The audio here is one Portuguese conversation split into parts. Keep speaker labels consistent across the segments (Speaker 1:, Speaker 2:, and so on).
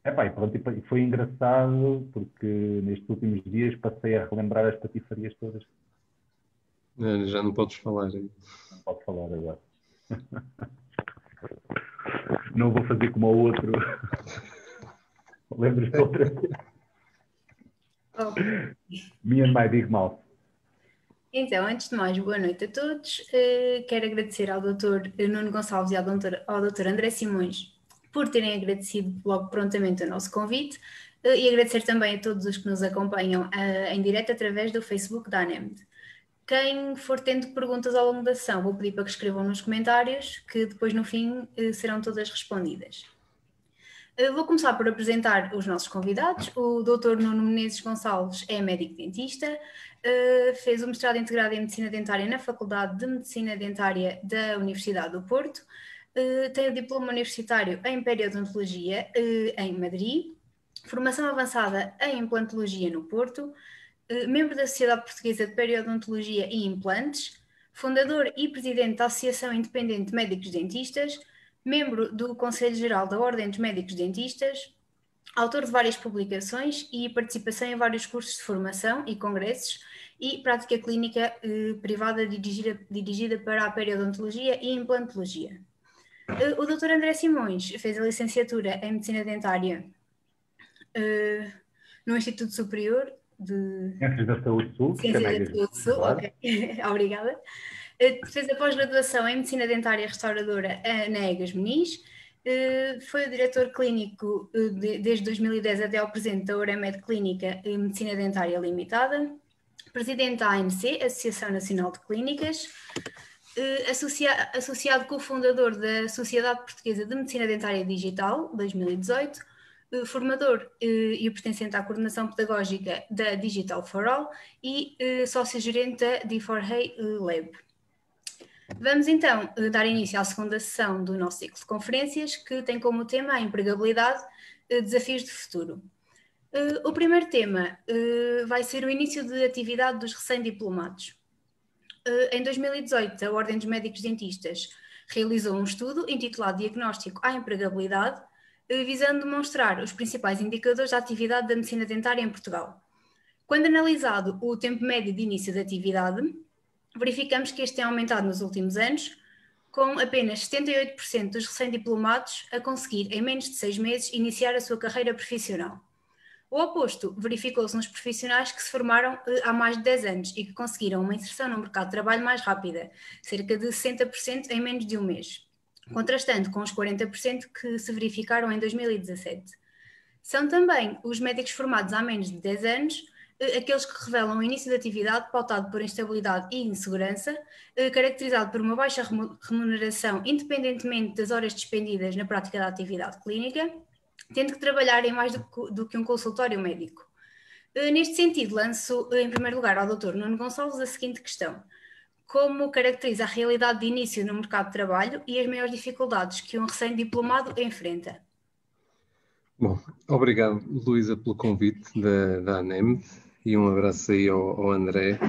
Speaker 1: Epá, e pronto, e foi engraçado porque nestes últimos dias passei a relembrar as patifarias todas.
Speaker 2: Já não podes falar.
Speaker 1: Não posso falar agora. Não vou fazer como o outro. Lembras-te de outra coisa?
Speaker 3: Oh.
Speaker 1: Me and my big mouth.
Speaker 3: Então, antes de mais, boa noite a todos. Quero agradecer ao Dr. Nuno Gonçalves e ao Dr. André Simões por terem agradecido logo prontamente o nosso convite e agradecer também a todos os que nos acompanham em direto através do Facebook da ANEMD. Quem for tendo perguntas ao longo da sessão, vou pedir para que escrevam nos comentários, que depois no fim serão todas respondidas. Vou começar por apresentar os nossos convidados. O Dr. Nuno Menezes Gonçalves é médico dentista, fez o mestrado integrado em Medicina Dentária na Faculdade de Medicina Dentária da Universidade do Porto, tem o diploma universitário em Periodontologia em Madrid, formação avançada em Implantologia no Porto, membro da Sociedade Portuguesa de Periodontologia e Implantes, fundador e presidente da Associação Independente de Médicos Dentistas, membro do Conselho Geral da Ordem dos Médicos Dentistas, autor de várias publicações e participação em vários cursos de formação e congressos e prática clínica privada dirigida para a periodontologia e implantologia. O Dr. André Simões fez a licenciatura em Medicina Dentária no Instituto Superior de
Speaker 1: Ciências da Saúde Sul.
Speaker 3: Ciências da Saúde Sul, ok, obrigada. Fez a pós-graduação em Medicina Dentária Restauradora na Egas Meniz, foi o diretor clínico desde 2010 até ao presente da Oramed Clínica Medicina Dentária Limitada, presidente da ANC, Associação Nacional de Clínicas, associado cofundador da Sociedade Portuguesa de Medicina Dentária Digital, 2018, formador e pertencente à coordenação pedagógica da Digital for All e sócio-gerente da D4Hey Lab. Vamos então dar início à segunda sessão do nosso ciclo de conferências, que tem como tema a empregabilidade, desafios de futuro. O primeiro tema vai ser o início de atividade dos recém-diplomados. Em 2018, a Ordem dos Médicos Dentistas realizou um estudo intitulado Diagnóstico à Empregabilidade, visando demonstrar os principais indicadores da atividade da medicina dentária em Portugal. Quando analisado o tempo médio de início da atividade, verificamos que este tem aumentado nos últimos anos, com apenas 78% dos recém-diplomados a conseguir, em menos de 6 meses, iniciar a sua carreira profissional. O oposto verificou-se nos profissionais que se formaram há mais de 10 anos e que conseguiram uma inserção no mercado de trabalho mais rápida, cerca de 60% em menos de um mês, contrastando com os 40% que se verificaram em 2017. São também os médicos formados há menos de 10 anos aqueles que revelam o início da atividade pautado por instabilidade e insegurança, caracterizado por uma baixa remuneração independentemente das horas despendidas na prática da atividade clínica, tendo que trabalhar em mais do que um consultório médico. Neste sentido, lanço em primeiro lugar ao Dr. Nuno Gonçalves a seguinte questão: como caracteriza a realidade de início no mercado de trabalho e as maiores dificuldades que um recém-diplomado enfrenta?
Speaker 2: Bom, obrigado, Luísa, pelo convite da ANEMD e um abraço aí ao André.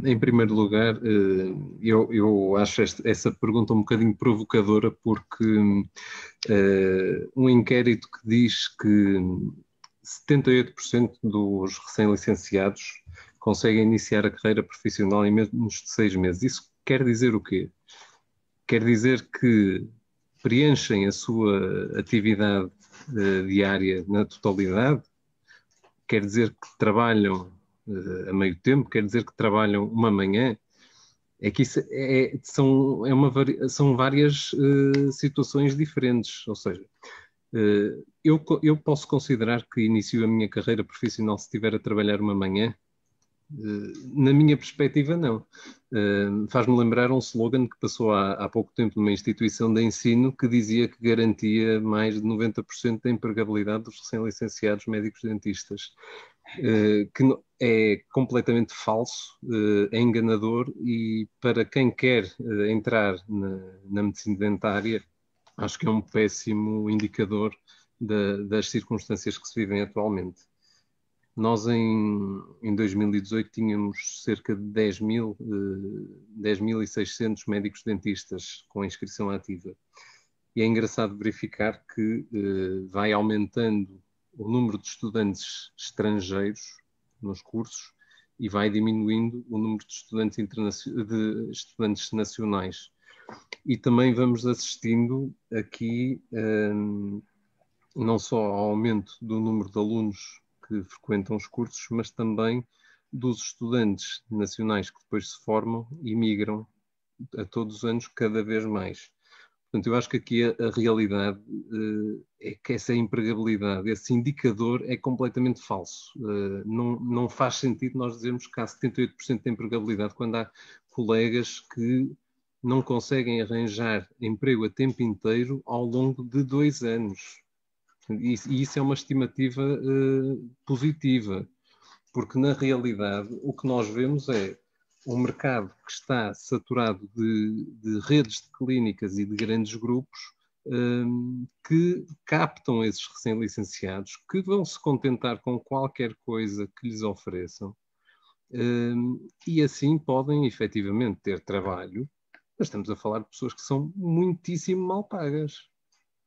Speaker 2: Em primeiro lugar, eu acho essa pergunta um bocadinho provocadora, porque um inquérito que diz que 78% dos recém-licenciados conseguem iniciar a carreira profissional em menos de 6 meses. Isso quer dizer o quê? Quer dizer que preenchem a sua atividade diária na totalidade? Quer dizer que trabalham a meio tempo? Quer dizer que trabalham uma manhã? É que isso são várias situações diferentes. Ou seja, eu posso considerar que inicio a minha carreira profissional se estiver a trabalhar uma manhã? Na minha perspectiva, não. Faz-me lembrar um slogan que passou há pouco tempo numa instituição de ensino que dizia que garantia mais de 90% da empregabilidade dos recém-licenciados médicos dentistas, que é completamente falso, é enganador, e para quem quer entrar na medicina dentária, acho que é um péssimo indicador das circunstâncias que se vivem atualmente. Nós em 2018 tínhamos cerca de 10.600 médicos dentistas com inscrição ativa. E é engraçado verificar que vai aumentando o número de estudantes estrangeiros nos cursos e vai diminuindo o número de estudantes nacionais. E também vamos assistindo aqui não só ao aumento do número de alunos que frequentam os cursos, mas também dos estudantes nacionais que depois se formam e migram a todos os anos cada vez mais. Portanto, eu acho que aqui a realidade é que essa empregabilidade, esse indicador é completamente falso. Não faz sentido nós dizermos que há 78% de empregabilidade quando há colegas que não conseguem arranjar emprego a tempo inteiro ao longo de 2 anos. E isso é uma estimativa positiva, porque na realidade o que nós vemos é um mercado que está saturado de redes de clínicas e de grandes grupos que captam esses recém-licenciados, que vão se contentar com qualquer coisa que lhes ofereçam e assim podem efetivamente ter trabalho, mas estamos a falar de pessoas que são muitíssimo mal pagas.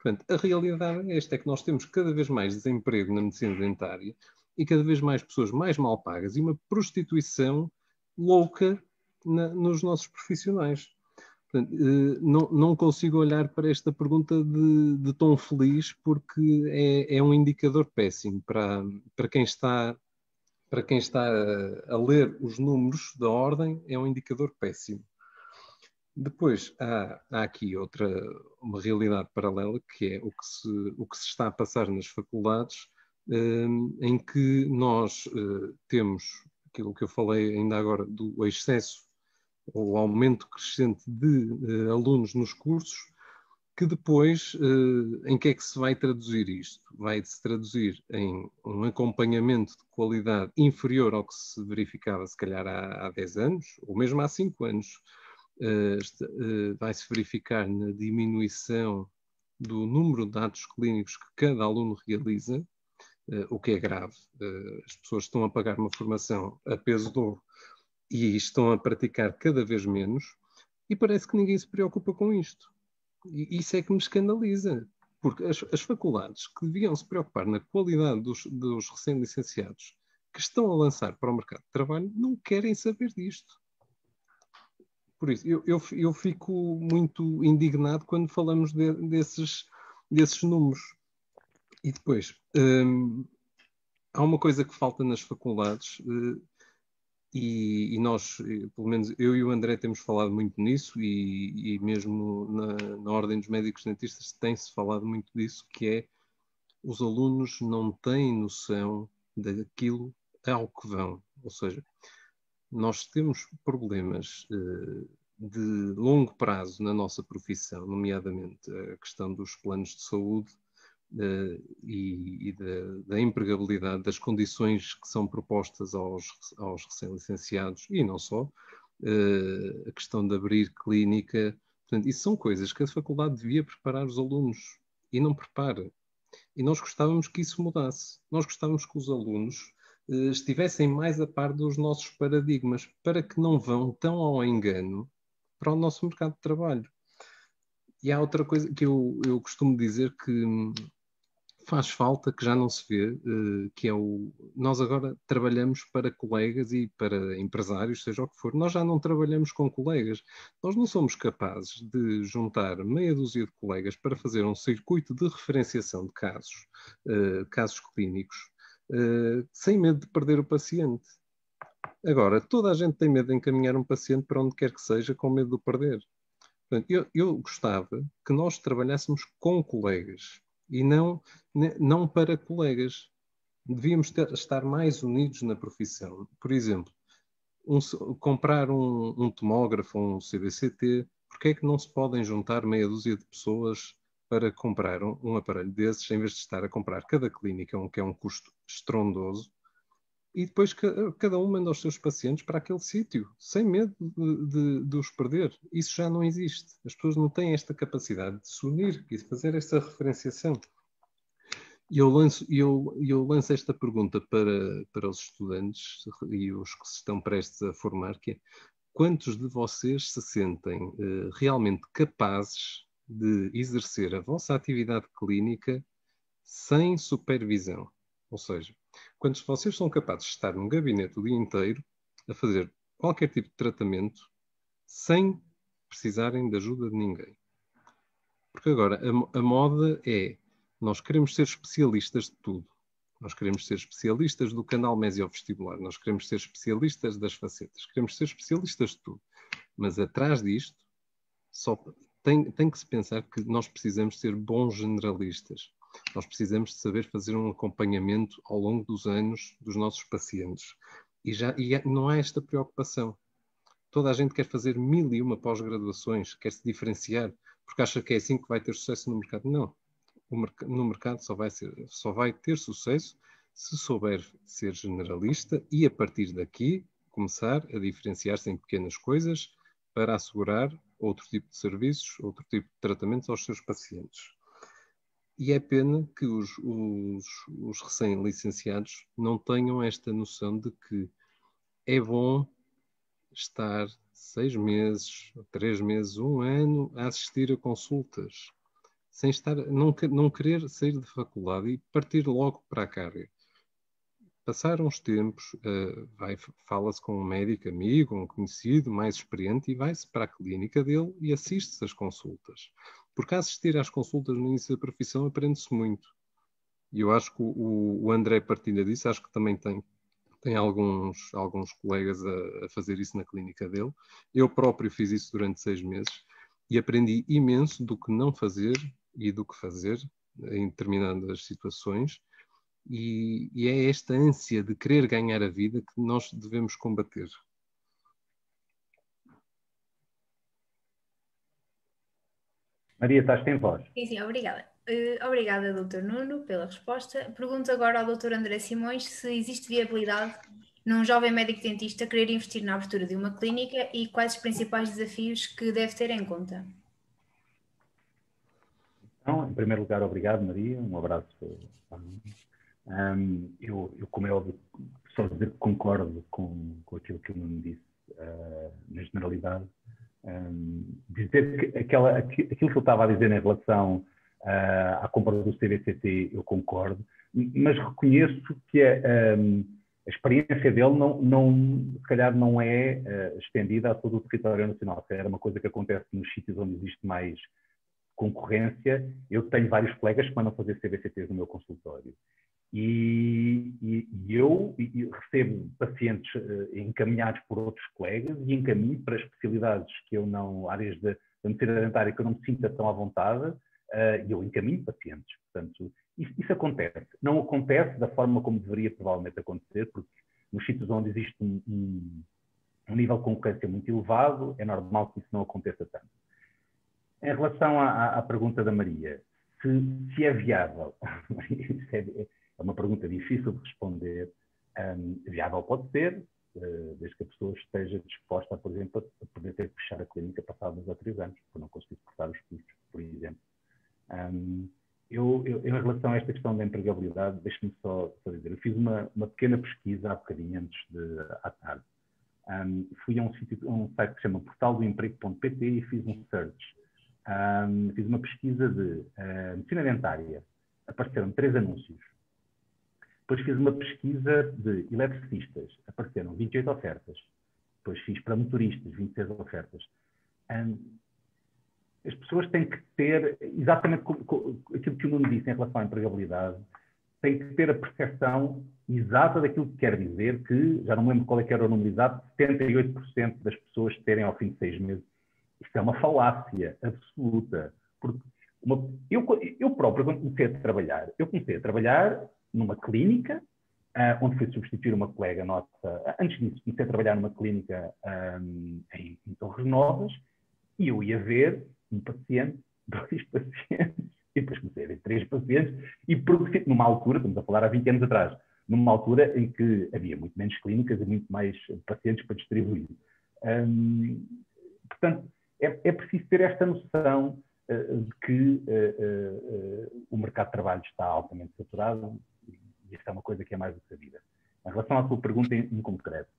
Speaker 2: Portanto, a realidade é esta, é que nós temos cada vez mais desemprego na medicina dentária e cada vez mais pessoas mais mal pagas e uma prostituição louca nos nossos profissionais. Portanto, não consigo olhar para esta pergunta de tom feliz, porque é um indicador péssimo para quem está a ler os números da ordem, é um indicador péssimo. Depois há aqui uma realidade paralela, que é o que se está a passar nas faculdades, em que nós temos aquilo que eu falei ainda agora do excesso ou aumento crescente de alunos nos cursos, que depois, em que é que se vai traduzir isto? Vai-se traduzir em um acompanhamento de qualidade inferior ao que se verificava, se calhar, há 10 anos, ou mesmo há 5 anos. Vai-se verificar na diminuição do número de atos clínicos que cada aluno realiza, o que é grave. As pessoas estão a pagar uma formação a peso de ouro e estão a praticar cada vez menos, e parece que ninguém se preocupa com isto. E isso é que me escandaliza, porque as faculdades que deviam se preocupar na qualidade dos recém-licenciados que estão a lançar para o mercado de trabalho não querem saber disto. Por isso, eu fico muito indignado quando falamos desses números. E depois, há uma coisa que falta nas faculdades, e nós, pelo menos eu e o André, temos falado muito nisso, e mesmo na Ordem dos Médicos Dentistas tem-se falado muito disso, que é os alunos não têm noção daquilo ao que vão. Ou seja, nós temos problemas de longo prazo na nossa profissão, nomeadamente a questão dos planos de saúde e da empregabilidade, das condições que são propostas aos recém-licenciados, e não só, a questão de abrir clínica. Portanto, isso são coisas que a faculdade devia preparar os alunos e não prepara. E nós gostávamos que isso mudasse. Nós gostávamos que os alunos estivessem mais a par dos nossos paradigmas, para que não vão tão ao engano para o nosso mercado de trabalho. E há outra coisa que eu costumo dizer que faz falta, que já não se vê, que é nós agora trabalhamos para colegas e para empresários, seja o que for. Nós já não trabalhamos com colegas. Nós não somos capazes de juntar meia dúzia de colegas para fazer um circuito de referenciação de casos clínicos, sem medo de perder o paciente. Agora, toda a gente tem medo de encaminhar um paciente para onde quer que seja, com medo de o perder. Portanto, eu gostava que nós trabalhássemos com colegas e não para colegas. Devíamos estar mais unidos na profissão. Por exemplo, comprar um tomógrafo, um CBCT, porque é que não se podem juntar meia dúzia de pessoas para comprar um aparelho desses, em vez de estar a comprar cada clínica, que é um custo estrondoso, e depois cada um manda os seus pacientes para aquele sítio, sem medo de os perder. Isso já não existe. As pessoas não têm esta capacidade de se unir e de fazer esta referenciação. E eu lanço esta pergunta para os estudantes e os que se estão prestes a formar, que é: quantos de vocês se sentem realmente capazes de exercer a vossa atividade clínica sem supervisão. Ou seja, quando vocês são capazes de estar num gabinete o dia inteiro a fazer qualquer tipo de tratamento sem precisarem de ajuda de ninguém. Porque agora a moda é, nós queremos ser especialistas de tudo. Nós queremos ser especialistas do canal mesiovestibular, nós queremos ser especialistas das facetas, queremos ser especialistas de tudo. Mas atrás disto, só tem que se pensar que nós precisamos ser bons generalistas. Nós precisamos de saber fazer um acompanhamento ao longo dos anos dos nossos pacientes. E não há esta preocupação. Toda a gente quer fazer 1001 pós-graduações, quer se diferenciar, porque acha que é assim que vai ter sucesso no mercado. Não. No mercado só vai ter sucesso se souber ser generalista e, a partir daqui, começar a diferenciar-se em pequenas coisas para assegurar outro tipo de serviços, outro tipo de tratamentos aos seus pacientes. E é pena que os recém-licenciados não tenham esta noção de que é bom estar 6 meses, 3 meses, 1 ano a assistir a consultas, sem não querer sair da faculdade e partir logo para a carga. Passar uns tempos, fala-se com um médico amigo, um conhecido, mais experiente, e vai-se para a clínica dele e assiste-se às consultas. Porque a assistir às consultas no início da profissão aprende-se muito. E eu acho que o André partilha disso, acho que também tem alguns colegas a fazer isso na clínica dele. Eu próprio fiz isso durante 6 meses e aprendi imenso do que não fazer e do que fazer em determinadas situações. E é esta ânsia de querer ganhar a vida que nós devemos combater.
Speaker 1: Maria, estás sem voz.
Speaker 3: Sim, obrigada. Obrigada, Dr. Nuno, pela resposta. Pergunto agora ao Dr. André Simões se existe viabilidade num jovem médico dentista querer investir na abertura de uma clínica e quais os principais desafios que deve ter em conta.
Speaker 1: Então, em primeiro lugar, obrigado, Maria. Um abraço. Eu, como é óbvio, só dizer que concordo com aquilo que o Nuno disse, na generalidade. Dizer que aquilo que eu estava a dizer em relação à compra do CBCT, eu concordo, mas reconheço que a experiência dele se calhar não é estendida a todo o território nacional. Era uma coisa que acontece nos sítios onde existe mais concorrência. Eu tenho vários colegas que mandam fazer CBCTs no meu consultório. E eu recebo pacientes encaminhados por outros colegas e encaminho para especialidades que eu não, áreas da medicina dentária que eu não me sinta tão à vontade, e eu encaminho pacientes. Portanto, isso acontece. Não acontece da forma como deveria provavelmente acontecer, porque nos sítios onde existe um nível de concorrência muito elevado, é normal que isso não aconteça tanto. Em relação à pergunta da Maria, se é viável, é uma pergunta difícil de responder. Viável pode ser, desde que a pessoa esteja disposta, por exemplo, a poder ter que fechar a clínica passados 2 ou 3 anos, por não conseguir suportar os custos, por exemplo. Eu, em relação a esta questão da empregabilidade, deixe-me só dizer, eu fiz uma pequena pesquisa há bocadinho antes à tarde. Fui a um site que se chama portaldoemprego.pt e fiz um search. Fiz uma pesquisa de medicina dentária. Apareceram 3 anúncios. Depois fiz uma pesquisa de eletricistas. Apareceram 28 ofertas. Depois fiz para motoristas, 26 ofertas. As pessoas têm que ter, exatamente aquilo que o Nuno disse em relação à empregabilidade, têm que ter a percepção exata daquilo que quer dizer que, já não me lembro qual é que era o número exato, 78% das pessoas terem ao fim de 6 meses. Isto é uma falácia absoluta. Porque eu próprio, quando comecei a trabalhar numa clínica, onde fui substituir uma colega nossa. Antes disso, comecei a trabalhar numa clínica em Torres Novas, e eu ia ver um paciente, 2 pacientes, e depois comecei a ver 3 pacientes, e numa altura, estamos a falar há 20 anos atrás, numa altura em que havia muito menos clínicas e muito mais pacientes para distribuir. Portanto, é preciso ter esta noção de que o mercado de trabalho está altamente saturado, e isto é uma coisa que é mais do que sabida. Em relação à sua pergunta em concreto,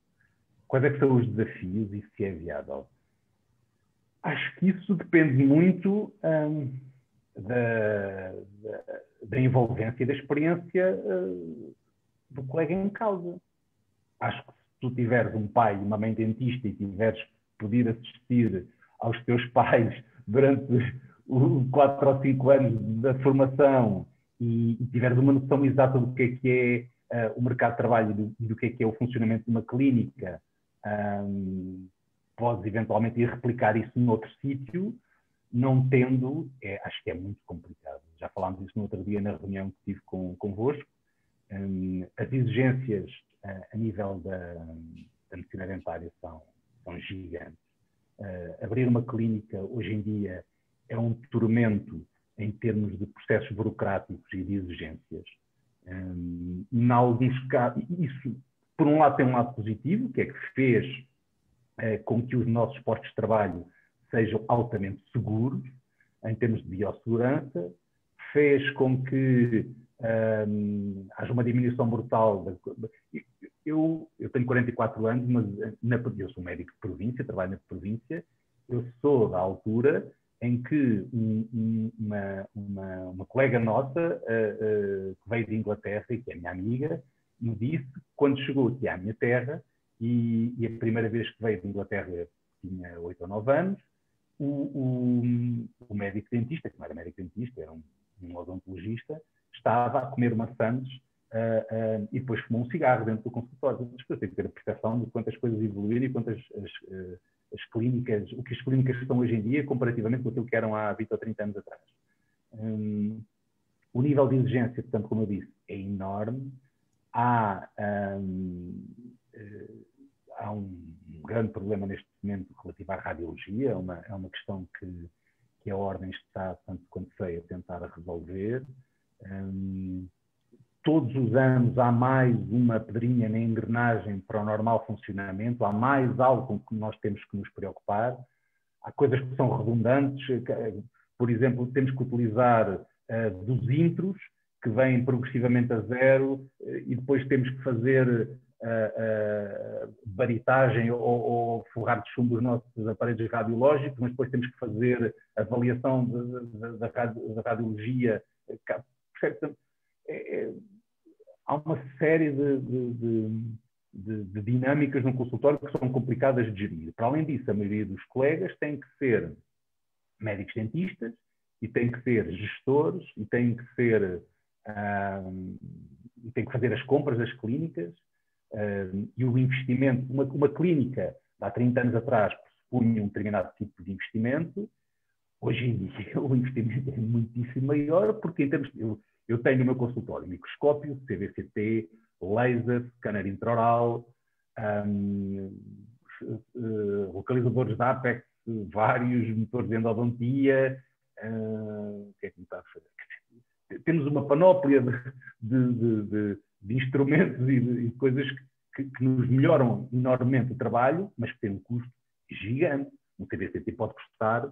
Speaker 1: quais é que são os desafios e se é viável? Acho que isso depende muito da envolvência e da experiência do colega em causa. Acho que se tu tiveres um pai e uma mãe dentista e tiveres podido assistir aos teus pais durante 4 ou 5 anos da formação e tiveres uma noção exata do que é o mercado de trabalho e do que é o funcionamento de uma clínica, podes eventualmente ir replicar isso noutro sítio. Não tendo, acho que é muito complicado. Já falámos isso no outro dia na reunião que tive convosco. As exigências a nível da medicina dentária são gigantes. Abrir uma clínica hoje em dia é um tormento em termos de processos burocráticos e de exigências. Em alguns casos, isso, por um lado, tem um lado positivo, que é que fez com que os nossos postos de trabalho sejam altamente seguros, em termos de biossegurança, fez com que haja uma diminuição brutal. Eu tenho 44 anos, mas eu sou médico de província, trabalho na província, eu sou da altura em que uma colega nossa, que veio de Inglaterra e que é minha amiga, me disse, quando chegou aqui à minha terra, e a primeira vez que veio de Inglaterra tinha 8 ou 9 anos, o médico dentista, que não era médico dentista, era um odontologista, estava a comer maçãs e depois fumou um cigarro dentro do consultório. As pessoas têm que ter a percepção de quantas coisas evoluíram e quantas as clínicas, o que as clínicas são hoje em dia, comparativamente com aquilo que eram há 20 ou 30 anos atrás. O nível de exigência, portanto, como eu disse, é enorme. Há um grande problema neste momento relativo à radiologia, é uma questão que a Ordem está, tanto quanto sei, a tentar resolver. Todos os anos há mais uma pedrinha na engrenagem para o normal funcionamento, há mais algo com que nós temos que nos preocupar. Há coisas que são redundantes, por exemplo, temos que utilizar dosímetros que vêm progressivamente a zero e depois temos que fazer baritagem ou forrar de chumbo os nossos aparelhos radiológicos, mas depois temos que fazer avaliação da radiologia. Há uma série de dinâmicas no consultório que são complicadas de gerir. Para além disso, a maioria dos colegas tem que ser médicos dentistas e tem que ser gestores e tem que ser e tem que fazer as compras das clínicas e o investimento. Uma clínica, há 30 anos atrás, pressupunha um determinado tipo de investimento. Hoje em dia, o investimento é muitíssimo maior, porque em termos eu tenho no meu consultório microscópio, CBCT, laser, scanner intraoral, localizadores de Apex, vários motores de endodontia. O que é que me está a fazer? Temos uma panóplia de instrumentos e de coisas que nos melhoram enormemente o trabalho, mas que tem um custo gigante. Um CBCT pode custar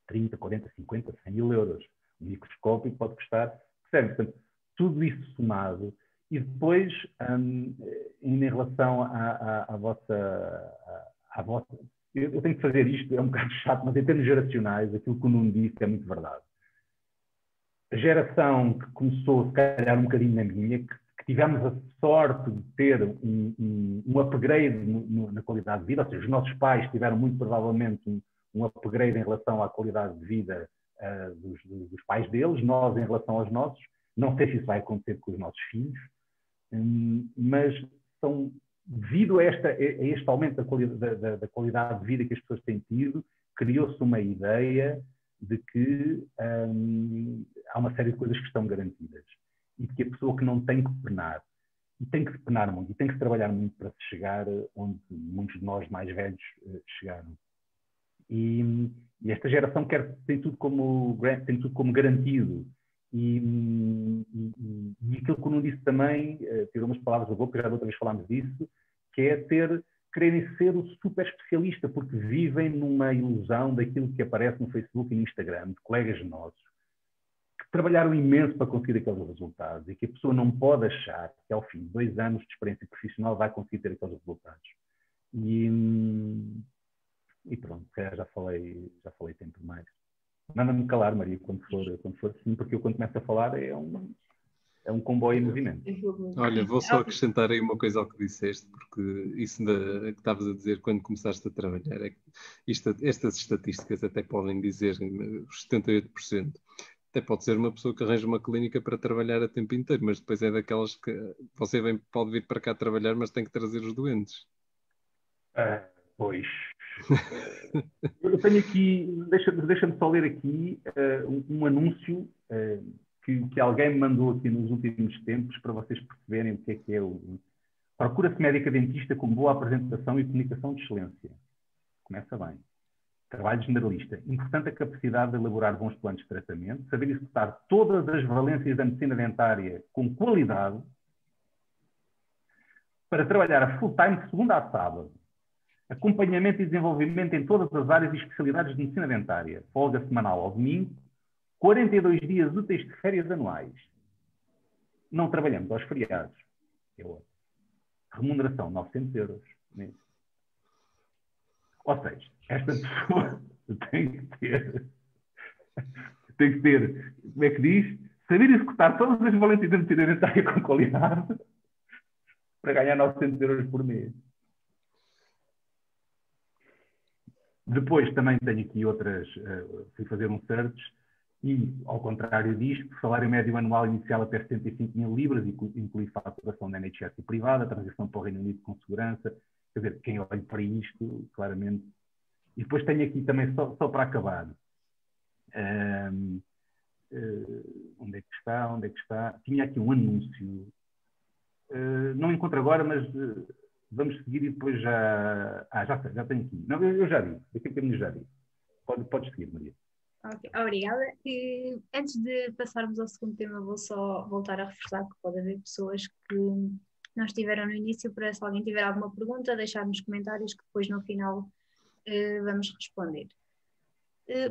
Speaker 1: 30, 40, 50, 100 mil euros. O microscópio pode custar, percebe? Portanto, tudo isso somado. E depois, em relação à vossa... Eu tenho que fazer isto, é um bocado chato, mas em termos geracionais, aquilo que o Nuno disse é muito verdade. A geração que começou, se calhar, um bocadinho na minha, que tivemos a sorte de ter um upgrade na qualidade de vida, ou seja, os nossos pais tiveram muito provavelmente um upgrade em relação à qualidade de vida dos pais deles, nós em relação aos nossos. Não sei se isso vai acontecer com os nossos filhos, mas devido a este aumento da qualidade de vida que as pessoas têm tido, criou-se uma ideia de que há uma série de coisas que estão garantidas e de que a pessoa que não tem que penar, e tem que se penar muito, e tem que se trabalhar muito para se chegar onde muitos de nós mais velhos chegaram. E esta geração tem tudo como garantido. E aquilo que o Nuno disse também, tirou umas palavras da boca, já da outra vez falámos disso, que é quererem ser o super especialista, porque vivem numa ilusão daquilo que aparece no Facebook e no Instagram, de colegas nossos, que trabalharam imenso para conseguir aqueles resultados e que a pessoa não pode achar que ao fim de 2 anos de experiência profissional vai conseguir ter aqueles resultados. E pronto, já falei sempre mais. Manda-me calar, Maria, quando for assim, porque eu quando começo a falar é um comboio em movimento.
Speaker 2: Olha, vou só acrescentar aí uma coisa ao que disseste, porque isso que estavas a dizer quando começaste a trabalhar, é que estas estatísticas até podem dizer os 78%. Até pode ser uma pessoa que arranja uma clínica para trabalhar a tempo inteiro, mas depois é daquelas que pode vir para cá trabalhar, mas tem que trazer os doentes.
Speaker 1: Pois. Eu tenho aqui, deixa-me só ler aqui um anúncio que alguém me mandou aqui nos últimos tempos para vocês perceberem o que é o... Procura-se médica dentista com boa apresentação e comunicação de excelência. Começa bem. Trabalho generalista. Importante a capacidade de elaborar bons planos de tratamento, saber executar todas as valências da medicina dentária com qualidade, para trabalhar a full-time de segunda a sábado. Acompanhamento e desenvolvimento em todas as áreas e especialidades de medicina dentária. Folga semanal ao domingo. 42 dias úteis de férias anuais. Não trabalhamos aos feriados. Remuneração, 900 euros. Ou seja, esta pessoa tem que ter, como é que diz? Saber executar todas as valências da medicina dentária com qualidade para ganhar 900 euros por mês. Depois também tenho aqui outras, fui fazer um search e, ao contrário disto, o salário médio anual inicial até 75 mil libras, inclui faturação da NHS e privada, transição para o Reino Unido com segurança. Quer dizer, quem olha para isto, claramente. E depois tenho aqui também, só para acabar, onde é que está? Tinha aqui um anúncio, não encontro agora, mas vamos seguir e depois já tenho aqui. Não, eu já vi, daqui a bocadinho já vi. Podes seguir, Maria.
Speaker 3: Ok, obrigada. E, antes de passarmos ao segundo tema, vou só voltar a reforçar que pode haver pessoas que não estiveram no início, para se alguém tiver alguma pergunta, deixar nos comentários que depois no final vamos responder.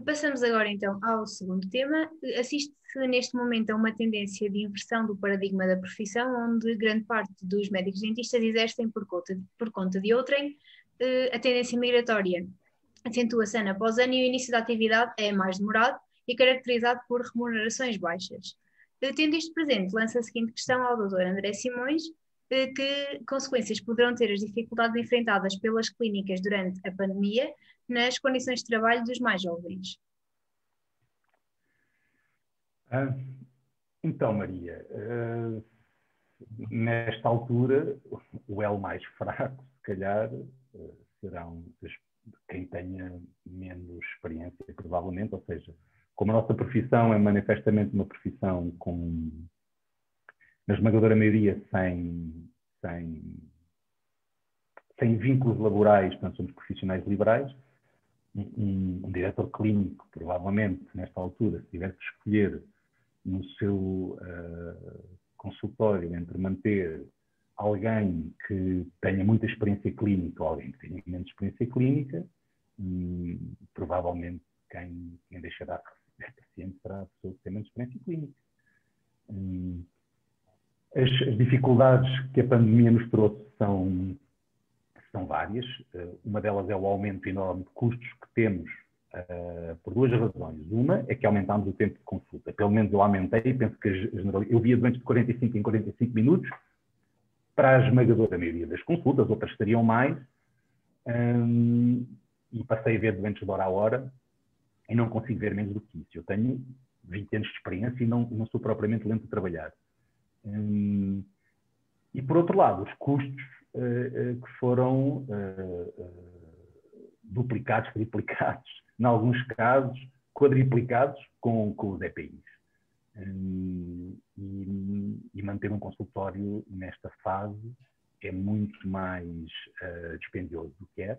Speaker 3: Passamos agora então ao segundo tema. Assiste-se neste momento a uma tendência de inversão do paradigma da profissão, onde grande parte dos médicos dentistas exercem por conta de outrem. A tendência migratória acentua-se ano após ano e o início da atividade é mais demorado e caracterizado por remunerações baixas. Tendo isto presente, lança a seguinte questão ao Dr. André Simões: que consequências poderão ter as dificuldades enfrentadas pelas clínicas durante a pandemia nas condições de trabalho dos mais jovens?
Speaker 1: Então, Maria, nesta altura, o elo mais fraco, se calhar, serão quem tenha menos experiência, provavelmente, ou seja, como a nossa profissão é manifestamente uma profissão com, na esmagadora maioria, sem vínculos laborais, portanto, somos profissionais liberais. Um diretor clínico, provavelmente, nesta altura, se tivesse que escolher no seu consultório entre manter alguém que tenha muita experiência clínica ou alguém que tenha menos experiência clínica, provavelmente quem deixará de receber paciente será a pessoa que tem menos experiência clínica. As dificuldades que a pandemia nos trouxe são várias. Uma delas é o aumento enorme de custos que temos por duas razões. Uma é que aumentámos o tempo de consulta. Pelo menos eu aumentei, penso que eu via doentes de 45 em 45 minutos para a esmagadora maioria das consultas, outras seriam mais, e passei a ver doentes de hora a hora e não consigo ver menos do que isso. Eu tenho 20 anos de experiência e não sou propriamente lento a trabalhar. E por outro lado, os custos que foram duplicados, triplicados, em alguns casos, quadriplicados com os EPIs. E manter um consultório nesta fase é muito mais dispendioso do que é.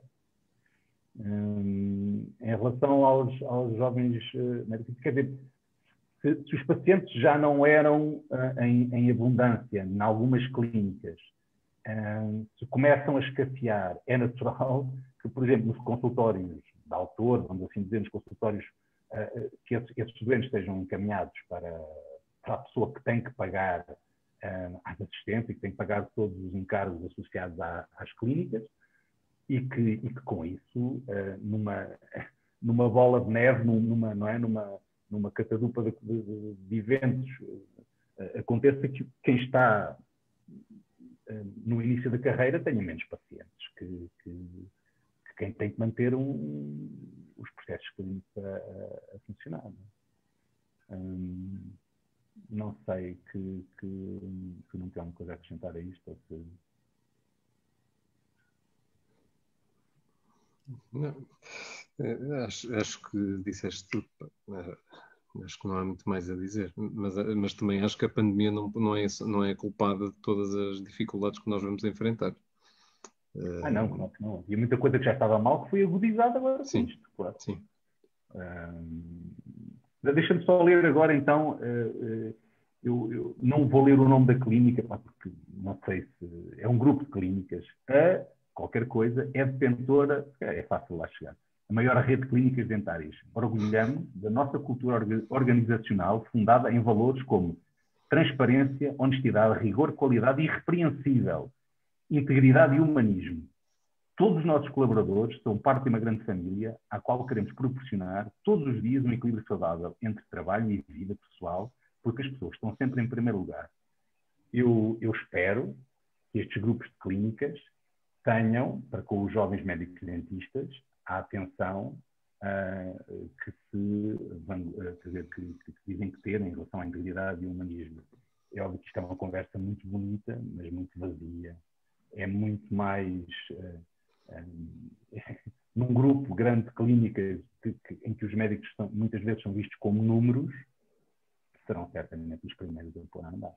Speaker 1: Em relação aos jovens médicos, quer dizer, se os pacientes já não eram em abundância em algumas clínicas, se começam a escassear, é natural que, por exemplo, nos consultórios de autor, vamos assim dizer, nos consultórios, que esses doentes estejam encaminhados para a pessoa que tem que pagar às assistências, que tem que pagar todos os encargos associados às clínicas, e que com isso, numa bola de neve, numa catadupa de eventos, aconteça que quem está no início da carreira tenha menos pacientes, que quem tem que manter os processos clínicos a funcionar. Não sei que não tem alguma coisa a acrescentar a isto. Ou se...
Speaker 2: Não, acho que disseste tudo. Acho que não há muito mais a dizer, mas também acho que a pandemia não é culpada de todas as dificuldades que nós vamos enfrentar.
Speaker 1: Não, claro que não. E muita coisa que já estava mal que foi agudizada agora com isto, claro.
Speaker 2: Sim.
Speaker 1: Deixa-me só ler agora, então, eu não vou ler o nome da clínica, porque não sei se é um grupo de clínicas. Qualquer coisa, é detentora, é fácil lá chegar, a maior rede de clínicas dentárias. Orgulhamos da nossa cultura organizacional fundada em valores como transparência, honestidade, rigor, qualidade irrepreensível, integridade e humanismo. Todos os nossos colaboradores são parte de uma grande família à qual queremos proporcionar todos os dias um equilíbrio saudável entre trabalho e vida pessoal, porque as pessoas estão sempre em primeiro lugar. Eu espero que estes grupos de clínicas tenham, para com os jovens médicos dentistas, a atenção que dizem que ter em relação à integridade e ao humanismo. É óbvio que isto é uma conversa muito bonita, mas muito vazia. É muito mais... num grupo grande de clínicas em que os médicos muitas vezes são vistos como números, serão certamente os primeiros a pôr a andar.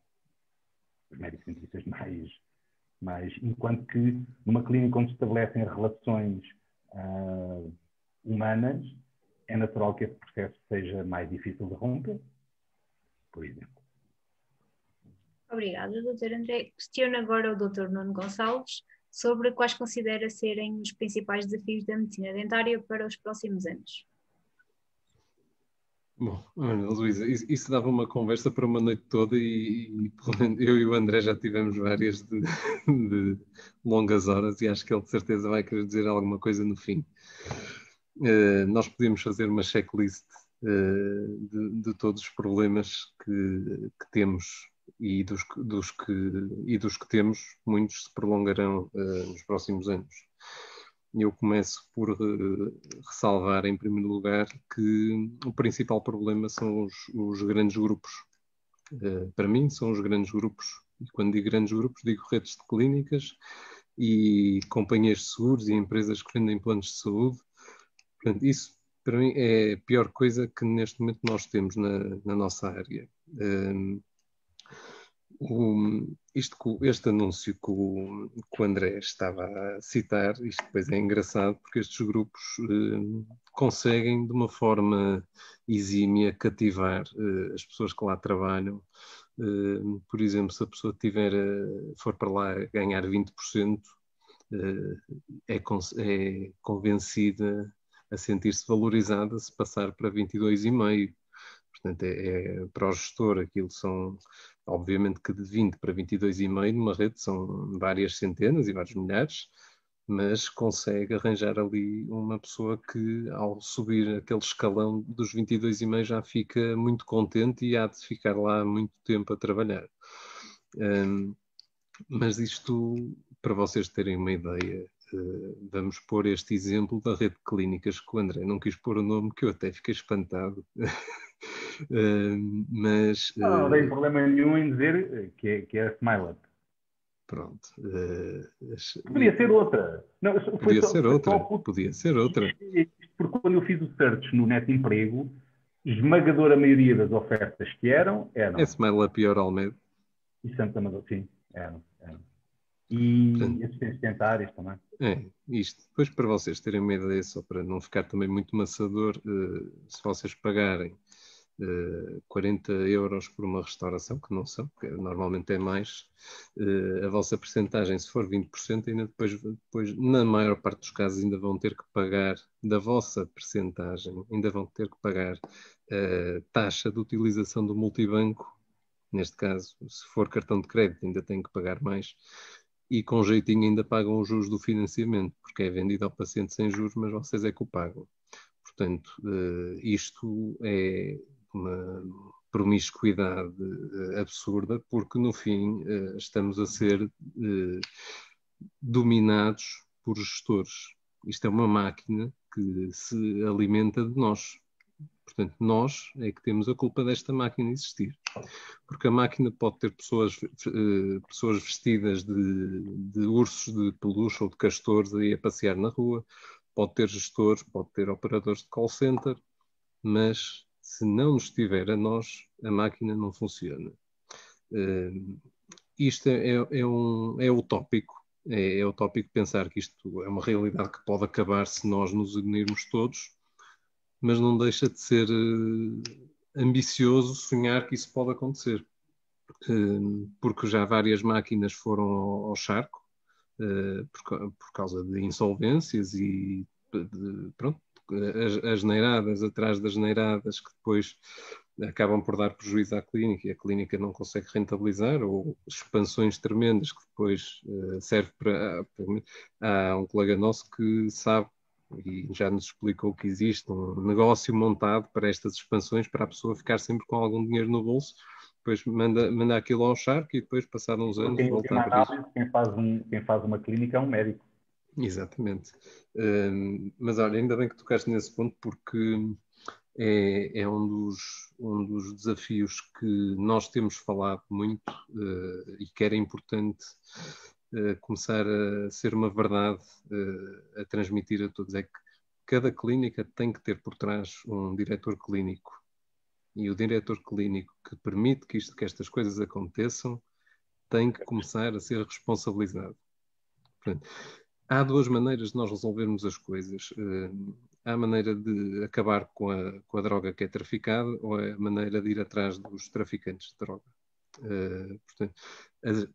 Speaker 1: Os médicos dentistas mais... Enquanto que numa clínica onde se estabelecem relações humanas, é natural que esse processo seja mais difícil de romper, por exemplo.
Speaker 3: Obrigada, Dr. André. Questiono agora o Dr. Nuno Gonçalves sobre quais considera serem os principais desafios da medicina dentária para os próximos anos.
Speaker 2: Bom, Ana Luísa, isso dava uma conversa para uma noite toda e eu e o André já tivemos várias de longas horas e acho que ele de certeza vai querer dizer alguma coisa no fim. Nós podíamos fazer uma checklist de todos os problemas que temos e dos que temos, muitos se prolongarão nos próximos anos. Eu começo por ressalvar, em primeiro lugar, que o principal problema são os grandes grupos. Para mim, são os grandes grupos. E quando digo grandes grupos, digo redes de clínicas e companhias de seguros e empresas que vendem planos de saúde. Portanto, isso, para mim, é a pior coisa que neste momento nós temos na nossa área. Este anúncio que o André estava a citar, isto depois é engraçado porque estes grupos conseguem de uma forma exímia cativar as pessoas que lá trabalham. Por exemplo, se a pessoa for para lá ganhar 20%, é convencida a sentir-se valorizada se passar para 22,5%. Portanto, para o gestor aquilo são, obviamente que de 20 para 22,5 numa rede são várias centenas e vários milhares, mas consegue arranjar ali uma pessoa que ao subir aquele escalão dos 22,5 já fica muito contente e há de ficar lá muito tempo a trabalhar. Mas isto, para vocês terem uma ideia, vamos pôr este exemplo da rede de clínicas que o André não quis pôr o nome, que eu até fiquei espantado. Mas
Speaker 1: não tem problema nenhum em dizer que é a SmileUp.
Speaker 2: Pronto.
Speaker 1: Podia ser outra. Não,
Speaker 2: podia ser outra.
Speaker 1: Porque quando eu fiz o search no Net Emprego, esmagadora maioria das ofertas que eram...
Speaker 2: É SmileUp e Oralmed.
Speaker 1: E Santa Amador, sim, eram. E assistentes dentários também.
Speaker 2: Isto. Depois, para vocês terem uma ideia, só para não ficar também muito maçador, se vocês pagarem 40 euros por uma restauração, que não são, que normalmente é mais, a vossa percentagem, se for 20%, ainda depois, na maior parte dos casos, ainda vão ter que pagar da vossa percentagem, ainda vão ter que pagar a taxa de utilização do multibanco. Neste caso, se for cartão de crédito, ainda tem que pagar mais. e com jeitinho ainda pagam os juros do financiamento, porque é vendido ao paciente sem juros, mas vocês é que o pagam. Portanto, isto é uma promiscuidade absurda, porque no fim estamos a ser dominados por gestores. Isto é uma máquina que se alimenta de nós. Portanto, nós é que temos a culpa desta máquina existir. Porque a máquina pode ter pessoas vestidas de ursos de peluche ou de castores aí a passear na rua, pode ter gestores, pode ter operadores de call center, mas se não nos tiver a nós, a máquina não funciona. Isto é utópico. É utópico pensar que isto é uma realidade que pode acabar se nós nos unirmos todos, mas não deixa de ser ambicioso sonhar que isso pode acontecer. Porque já várias máquinas foram ao charco por causa de insolvências e pronto, as neiradas atrás das neiradas que depois acabam por dar prejuízo à clínica e a clínica não consegue rentabilizar, ou expansões tremendas que depois serve para... Há um colega nosso que sabe e já nos explicou que existe um negócio montado para estas expansões, para a pessoa ficar sempre com algum dinheiro no bolso, depois manda aquilo ao charco e depois, passados uns anos, volta a abrir.
Speaker 1: Quem faz uma clínica é um médico.
Speaker 2: Exatamente. Mas olha, ainda bem que tocaste nesse ponto, porque é um dos desafios que nós temos falado muito e que era importante começar a ser uma verdade a transmitir a todos. É que cada clínica tem que ter por trás um diretor clínico. E o diretor clínico que permite que estas coisas aconteçam tem que começar a ser responsabilizado. Portanto, há duas maneiras de nós resolvermos as coisas. Há a maneira de acabar com a droga que é traficada, ou é a maneira de ir atrás dos traficantes de droga. Portanto,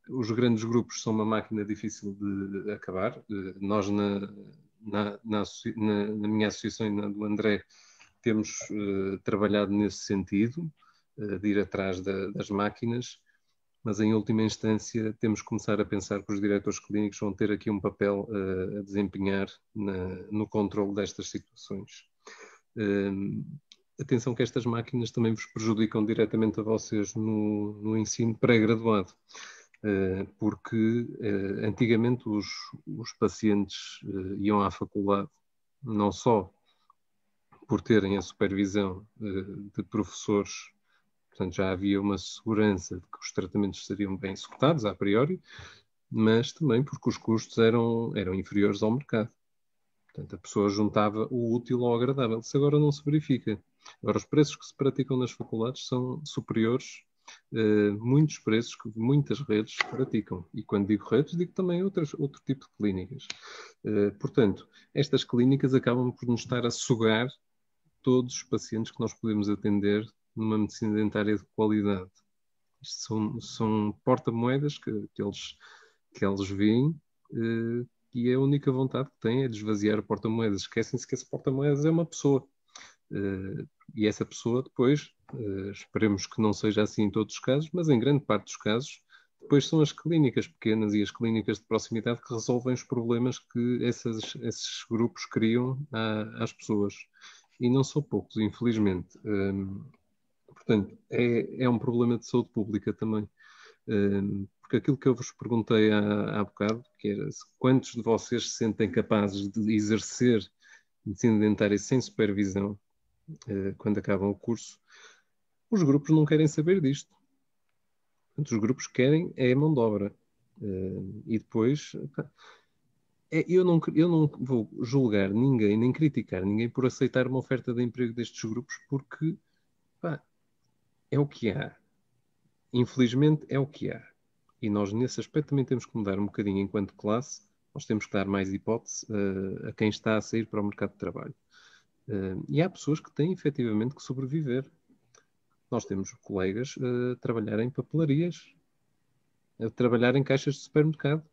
Speaker 2: os grandes grupos são uma máquina difícil de acabar. Nós, na minha associação e na do André, temos trabalhado nesse sentido, de ir atrás das máquinas, mas em última instância temos que começar a pensar que os diretores clínicos vão ter aqui um papel a desempenhar no controle destas situações. Atenção que estas máquinas também vos prejudicam diretamente a vocês no ensino pré-graduado, porque antigamente os pacientes iam à faculdade não só por terem a supervisão de professores, portanto já havia uma segurança de que os tratamentos seriam bem executados a priori, mas também porque os custos eram inferiores ao mercado. Portanto, a pessoa juntava o útil ao agradável. Isso agora não se verifica. Agora, os preços que se praticam nas faculdades são superiores muitos preços que muitas redes praticam. E quando digo redes, digo também outro tipo de clínicas. Portanto, estas clínicas acabam por nos estar a sugar todos os pacientes que nós podemos atender numa medicina dentária de qualidade. Isto são porta-moedas que eles veem e a única vontade que têm é de esvaziar o porta-moedas. Esquecem-se que esse porta-moedas é uma pessoa. E essa pessoa depois, esperemos que não seja assim em todos os casos, mas em grande parte dos casos, depois são as clínicas pequenas e as clínicas de proximidade que resolvem os problemas que esses grupos criam às pessoas. E não são poucos, infelizmente. Portanto, é um problema de saúde pública também. Porque aquilo que eu vos perguntei há bocado, que era quantos de vocês se sentem capazes de exercer medicina dentária sem supervisão quando acabam o curso, os grupos não querem saber disto. Portanto, os grupos querem a mão de obra. E depois... Eu não vou julgar ninguém, nem criticar ninguém por aceitar uma oferta de emprego destes grupos, porque é o que há. Infelizmente é o que há. E nós nesse aspecto também temos que mudar um bocadinho enquanto classe. Nós temos que dar mais hipótese a quem está a sair para o mercado de trabalho. E há pessoas que têm efetivamente que sobreviver. Nós temos colegas a trabalhar em papelarias, a trabalhar em caixas de supermercado.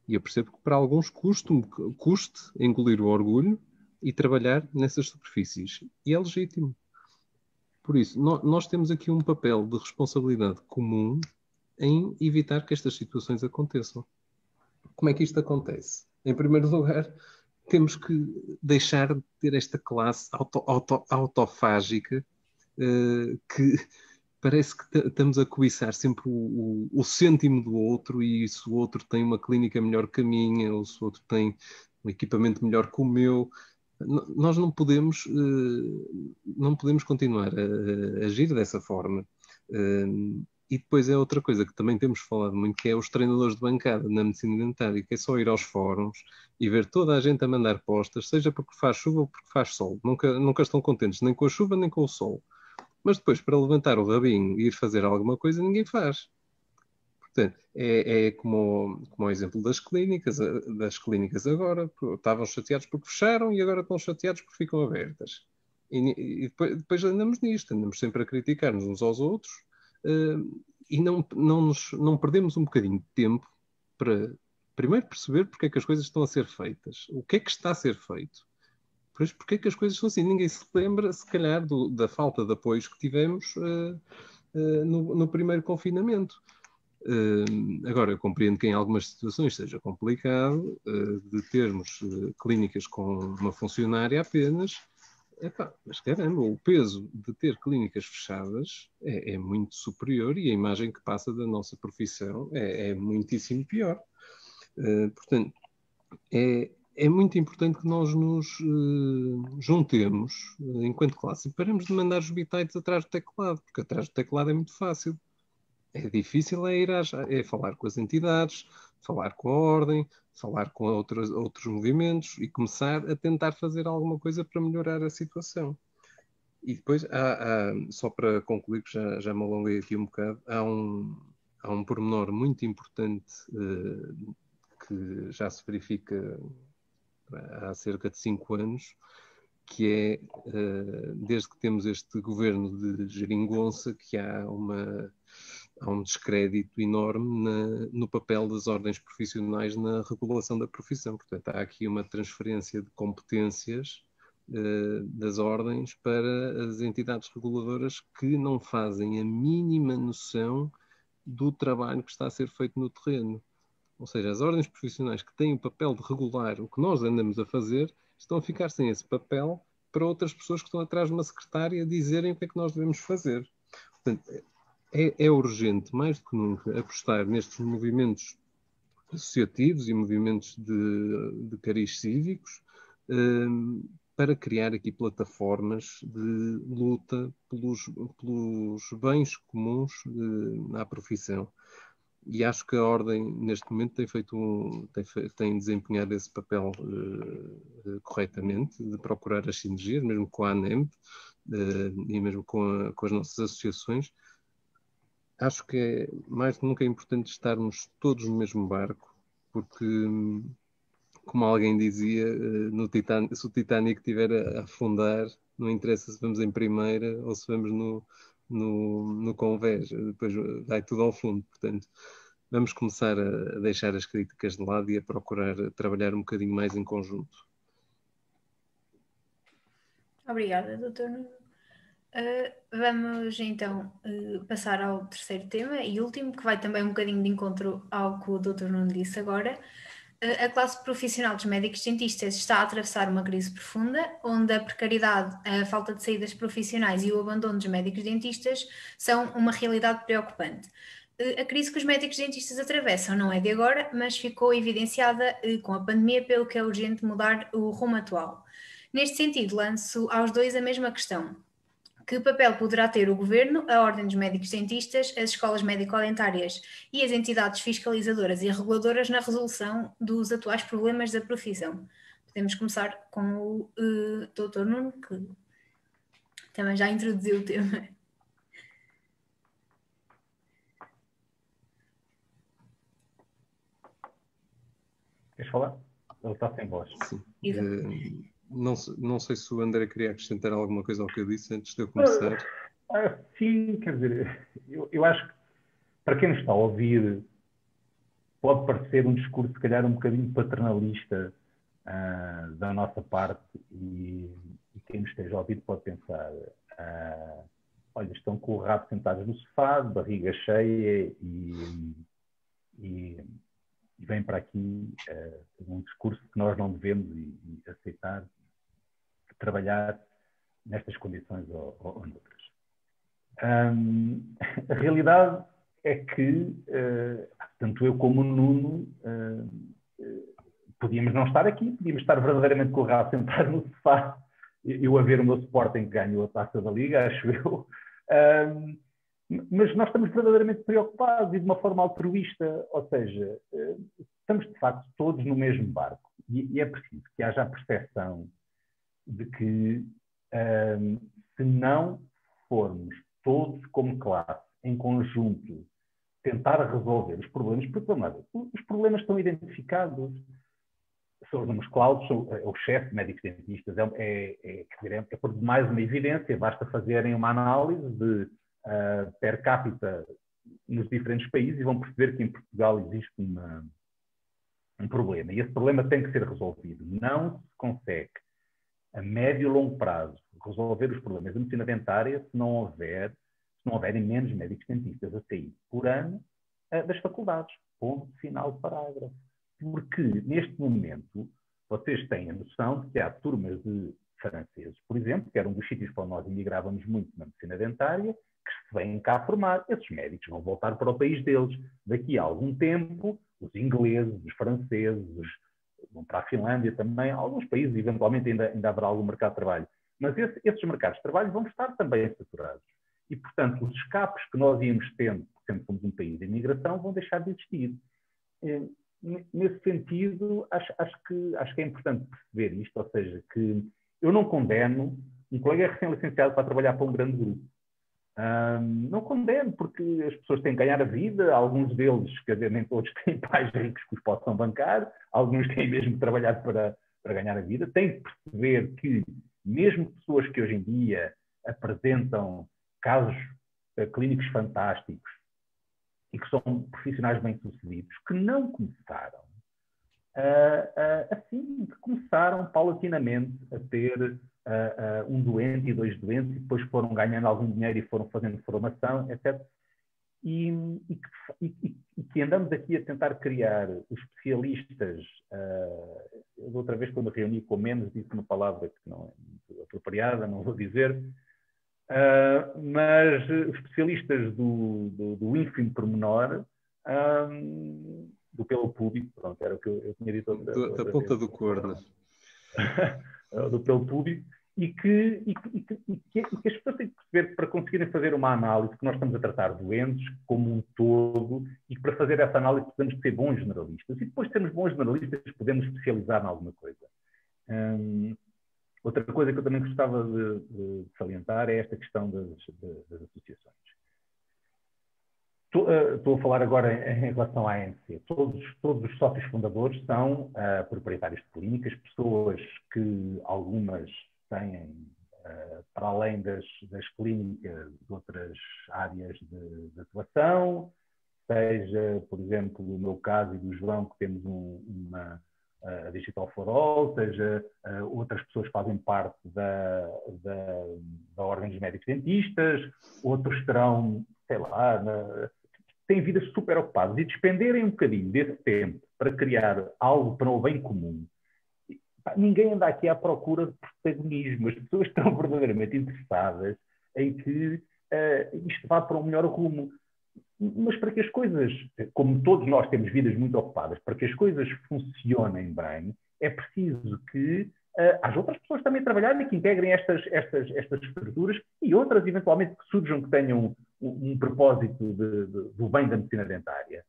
Speaker 2: E eu percebo que para alguns custe engolir o orgulho e trabalhar nessas superfícies. E é legítimo. Por isso, nós temos aqui um papel de responsabilidade comum em evitar que estas situações aconteçam. como é que isto acontece? Em primeiro lugar, temos que deixar de ter esta classe autofágica que parece que estamos a cobiçar sempre o cêntimo do outro, e se o outro tem uma clínica melhor que a minha, ou se o outro tem um equipamento melhor que o meu, nós não podemos continuar a agir dessa forma. E depois é outra coisa que também temos falado muito, que é os treinadores de bancada na medicina dentária, que é só ir aos fóruns e ver toda a gente a mandar postas, seja porque faz chuva ou porque faz sol. Nunca estão contentes nem com a chuva nem com o sol. Mas depois, para levantar o rabinho e ir fazer alguma coisa, ninguém faz. Portanto, é como o exemplo das clínicas agora. Estavam chateados porque fecharam e agora estão chateados porque ficam abertas. E depois andamos nisto, andamos sempre a criticar-nos uns aos outros, e não perdemos um bocadinho de tempo para primeiro perceber porque é que as coisas estão a ser feitas, o que é que está a ser feito. Pois, porque é que as coisas são assim? Ninguém se lembra, se calhar, da falta de apoios que tivemos no primeiro confinamento. Agora, eu compreendo que em algumas situações seja complicado de termos clínicas com uma funcionária apenas. Epá, mas caramba, o peso de ter clínicas fechadas é muito superior, e a imagem que passa da nossa profissão é muitíssimo pior. Portanto, é muito importante que nós nos juntemos enquanto classe e paremos de mandar os bitites atrás do teclado, porque atrás do teclado é muito fácil. É difícil é falar com as entidades, falar com a ordem, falar com outros movimentos e começar a tentar fazer alguma coisa para melhorar a situação. E depois, só para concluir, que já me alonguei aqui um bocado, há um pormenor muito importante que já se verifica há cerca de 5 anos, que é, desde que temos este governo de geringonça, que há um descrédito enorme no papel das ordens profissionais na regulação da profissão. Portanto, há aqui uma transferência de competências das ordens para as entidades reguladoras, que não fazem a mínima noção do trabalho que está a ser feito no terreno. Ou seja, as ordens profissionais que têm o papel de regular o que nós andamos a fazer estão a ficar sem esse papel para outras pessoas que estão atrás de uma secretária dizerem o que é que nós devemos fazer. Portanto, é urgente, mais do que nunca, apostar nestes movimentos associativos e movimentos de cariz cívicos, para criar aqui plataformas de luta pelos bens comuns à profissão. E acho que a Ordem, neste momento, tem desempenhado esse papel corretamente, de procurar as sinergias, mesmo com a ANEMP e mesmo com as nossas associações. Acho que é mais do que nunca importante estarmos todos no mesmo barco, porque, como alguém dizia, se o Titanic estiver a afundar, não interessa se vamos em primeira ou se vamos no convés, depois vai tudo ao fundo. Portanto, vamos começar a deixar as críticas de lado e a procurar trabalhar um bocadinho mais em conjunto.
Speaker 3: Obrigada, doutor Nuno. Vamos então passar ao terceiro tema e último, que vai também um bocadinho de encontro ao que o doutor Nuno disse agora. A classe profissional dos médicos dentistas está a atravessar uma crise profunda, onde a precariedade, a falta de saídas profissionais e o abandono dos médicos dentistas são uma realidade preocupante. A crise que os médicos dentistas atravessam não é de agora, mas ficou evidenciada com a pandemia, pelo que é urgente mudar o rumo atual. Neste sentido, lanço aos dois a mesma questão. Que papel poderá ter o Governo, a Ordem dos Médicos Dentistas, as escolas médico-dentárias e as entidades fiscalizadoras e reguladoras na resolução dos atuais problemas da profissão? Podemos começar com o Dr. Nuno, que também já introduziu o tema.
Speaker 1: Queres falar? Ele está sem voz.
Speaker 2: Sim. Não sei se o André queria acrescentar alguma coisa ao que eu disse antes de eu começar.
Speaker 1: Sim, quer dizer, eu acho que para quem nos está a ouvir pode parecer um discurso, se calhar, um bocadinho paternalista da nossa parte, e quem nos esteja a ouvir pode pensar, olha, estão com o rabo sentados no sofá, de barriga cheia e vem para aqui um discurso que nós não devemos e aceitar trabalhar nestas condições ou noutras. A realidade é que, tanto eu como o Nuno, podíamos não estar aqui, podíamos estar verdadeiramente com o rabo sentado no sofá, eu a ver o meu Sporting que ganhou a Taça da Liga, acho eu. Mas nós estamos verdadeiramente preocupados e de uma forma altruísta, ou seja, estamos de facto todos no mesmo barco e é preciso que haja a percepção de que se não formos todos como classe, em conjunto, tentar resolver os problemas, porque os problemas estão identificados, são os números cláusulos, o excesso de médicos dentistas, é por demais uma evidência, basta fazerem uma análise de per capita nos diferentes países e vão perceber que em Portugal existe um problema. E esse problema tem que ser resolvido. Não se consegue, a médio e longo prazo, resolver os problemas da medicina dentária se não houverem menos médicos dentistas a sair por ano das faculdades. Ponto final de parágrafo. Porque, neste momento, vocês têm a noção de que há turmas de franceses, por exemplo, que era um dos sítios para onde nós imigrávamos muito na medicina dentária, que se vêm cá formar. Esses médicos vão voltar para o país deles. Daqui a algum tempo, os ingleses, os franceses, vão para a Finlândia também, alguns países, eventualmente, ainda haverá algum mercado de trabalho. Mas esses mercados de trabalho vão estar também saturados. E, portanto, os escapes que nós íamos tendo, porque somos um país de imigração, vão deixar de existir. Nesse sentido, acho que é importante perceber isto, ou seja, que eu não condeno um colega recém-licenciado para trabalhar para um grande grupo. Não condeno, porque as pessoas têm que ganhar a vida, alguns deles, quer dizer, nem todos têm pais ricos que os possam bancar, alguns têm mesmo que trabalhar para ganhar a vida. Tem que perceber que, mesmo pessoas que hoje em dia apresentam casos clínicos fantásticos e que são profissionais bem-sucedidos, que não começaram assim, que começaram paulatinamente a ter um doente e 2 doentes e depois foram ganhando algum dinheiro e foram fazendo formação, etc. E que andamos aqui a tentar criar os especialistas. Eu, outra vez, quando me reuni com menos, disse uma palavra que não é muito apropriada, não vou dizer, mas os especialistas do ínfimo pormenor, do pelo público, pronto, era o que eu tinha dito
Speaker 2: da ponta do corno.
Speaker 1: Do pelo público, e que as pessoas têm que perceber que para conseguirem fazer uma análise, que nós estamos a tratar doentes como um todo, e que para fazer essa análise precisamos ser bons generalistas, e depois de sermos bons generalistas podemos especializar em alguma coisa. Outra coisa que eu também gostava de salientar é esta questão das associações. Estou a falar agora em relação à ANC. Todos os sócios fundadores são proprietários de clínicas, pessoas que algumas têm, para além das clínicas, outras áreas de atuação, seja, por exemplo, no meu caso e do João, que temos a Digital for All, seja outras pessoas fazem parte da Ordem dos Médicos Dentistas, outros terão, sei lá, têm vidas super ocupadas e despenderem um bocadinho desse tempo para criar algo para o bem comum. Ninguém anda aqui à procura de protagonismo. As pessoas estão verdadeiramente interessadas em que isto vá para um melhor rumo. Mas para que as coisas, como todos nós temos vidas muito ocupadas, para que as coisas funcionem bem, é preciso que haja outras pessoas também a trabalhar e que integrem estas estruturas e outras, eventualmente, que surjam, que tenham um propósito do bem da medicina dentária.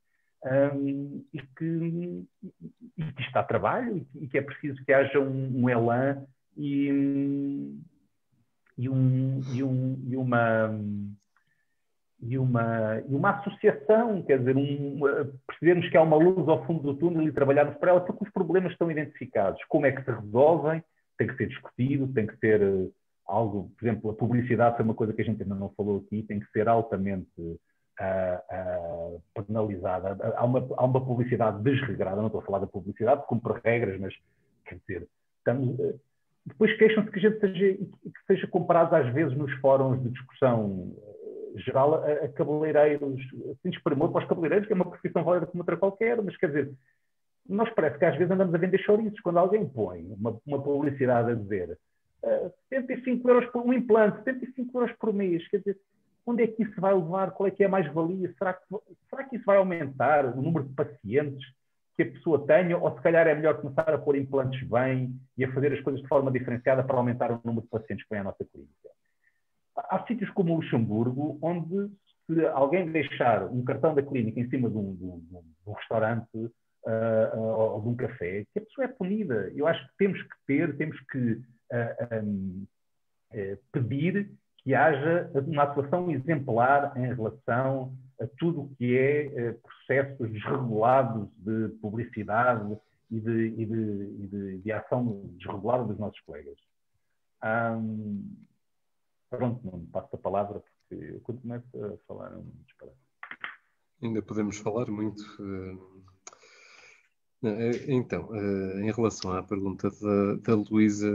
Speaker 1: E que está a trabalho e que é preciso que haja um elan e uma associação, quer dizer, percebermos que há uma luz ao fundo do túnel e trabalharmos para ela, porque os problemas estão identificados. Como é que se resolvem? Tem que ser discutido, tem que ser algo, por exemplo, a publicidade foi uma coisa que a gente ainda não falou aqui, tem que ser altamente penalizada. Há uma publicidade desregrada, não estou a falar da publicidade como por regras, mas, quer dizer, depois queixam-se que a gente seja comparado às vezes nos fóruns de discussão geral a cabeleireiros, assim, espermou para os cabeleireiros, que é uma profissão válida como outra qualquer, mas quer dizer, nós parece que às vezes andamos a vender chouriços. Quando alguém põe uma publicidade a dizer 75 euros por um implante, 75 euros por mês, quer dizer, onde é que isso vai levar? Qual é que é a mais-valia? Será que isso vai aumentar o número de pacientes que a pessoa tenha? Ou se calhar é melhor começar a pôr implantes bem e a fazer as coisas de forma diferenciada para aumentar o número de pacientes que vêm à nossa clínica? Há sítios como o Luxemburgo, onde se alguém deixar um cartão da clínica em cima de um restaurante ou de um café, que a pessoa é punida. Eu acho que temos que pedir que haja uma atuação exemplar em relação a tudo o que é processos desregulados de publicidade e de ação desregulada dos nossos colegas. Pronto, não passo a palavra, porque eu quando começo a falar é um disparate.
Speaker 2: Ainda podemos falar muito. Então, em relação à pergunta da Luísa,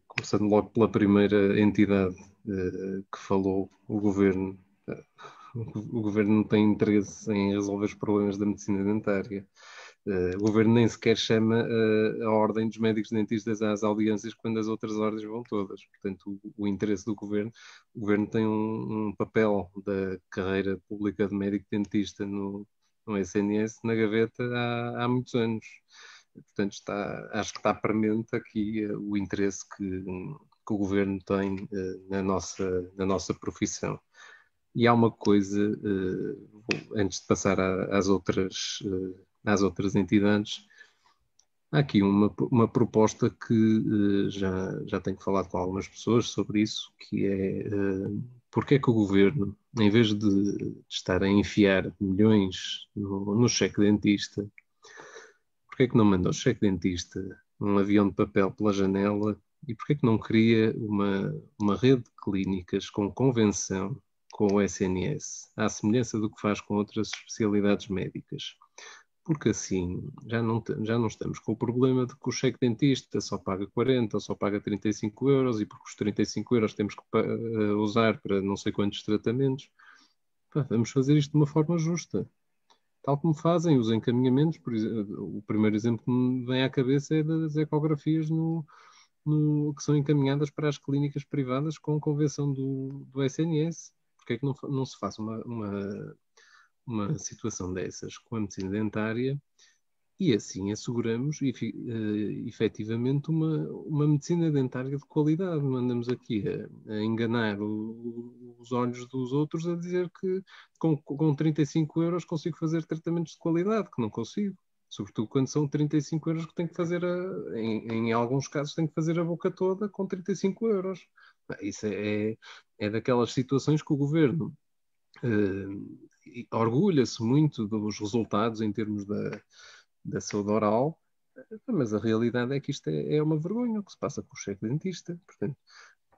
Speaker 2: começando logo pela primeira entidade que falou, o Governo. O Governo não tem interesse em resolver os problemas da medicina dentária. O Governo nem sequer chama a Ordem dos Médicos Dentistas às audiências quando as outras ordens vão todas. Portanto, o interesse do Governo, o Governo tem um papel da carreira pública de médico dentista no SNS na gaveta há muitos anos. Portanto, acho que está premente aqui o interesse que o Governo tem na nossa profissão. E há uma coisa, antes de passar às outras entidades, há aqui uma proposta que já tenho falado com algumas pessoas sobre isso, que é porque é que o Governo, em vez de estar a enfiar milhões no cheque dentista, porque é que não manda ao cheque dentista um avião de papel pela janela e porque é que não cria uma rede de clínicas com convenção com o SNS, à semelhança do que faz com outras especialidades médicas? Porque assim já não estamos com o problema de que o cheque dentista só paga 40 ou só paga 35 euros e porque os 35 euros temos que usar para não sei quantos tratamentos. Vamos fazer isto de uma forma justa. Tal como fazem os encaminhamentos. Por exemplo, o primeiro exemplo que me vem à cabeça é das ecografias que são encaminhadas para as clínicas privadas com convenção do SNS. Porque é que não se faz uma situação dessas com a medicina dentária e assim asseguramos efetivamente uma medicina dentária de qualidade? Não andamos aqui a enganar os olhos dos outros a dizer que com 35 euros consigo fazer tratamentos de qualidade, que não consigo. Sobretudo quando são 35 euros que tenho que fazer, em alguns casos, tenho que fazer a boca toda com 35 euros. Isso é daquelas situações que o Governo orgulha-se muito dos resultados em termos da saúde oral, mas a realidade é que isto é uma vergonha o que se passa com o chefe dentista. Portanto,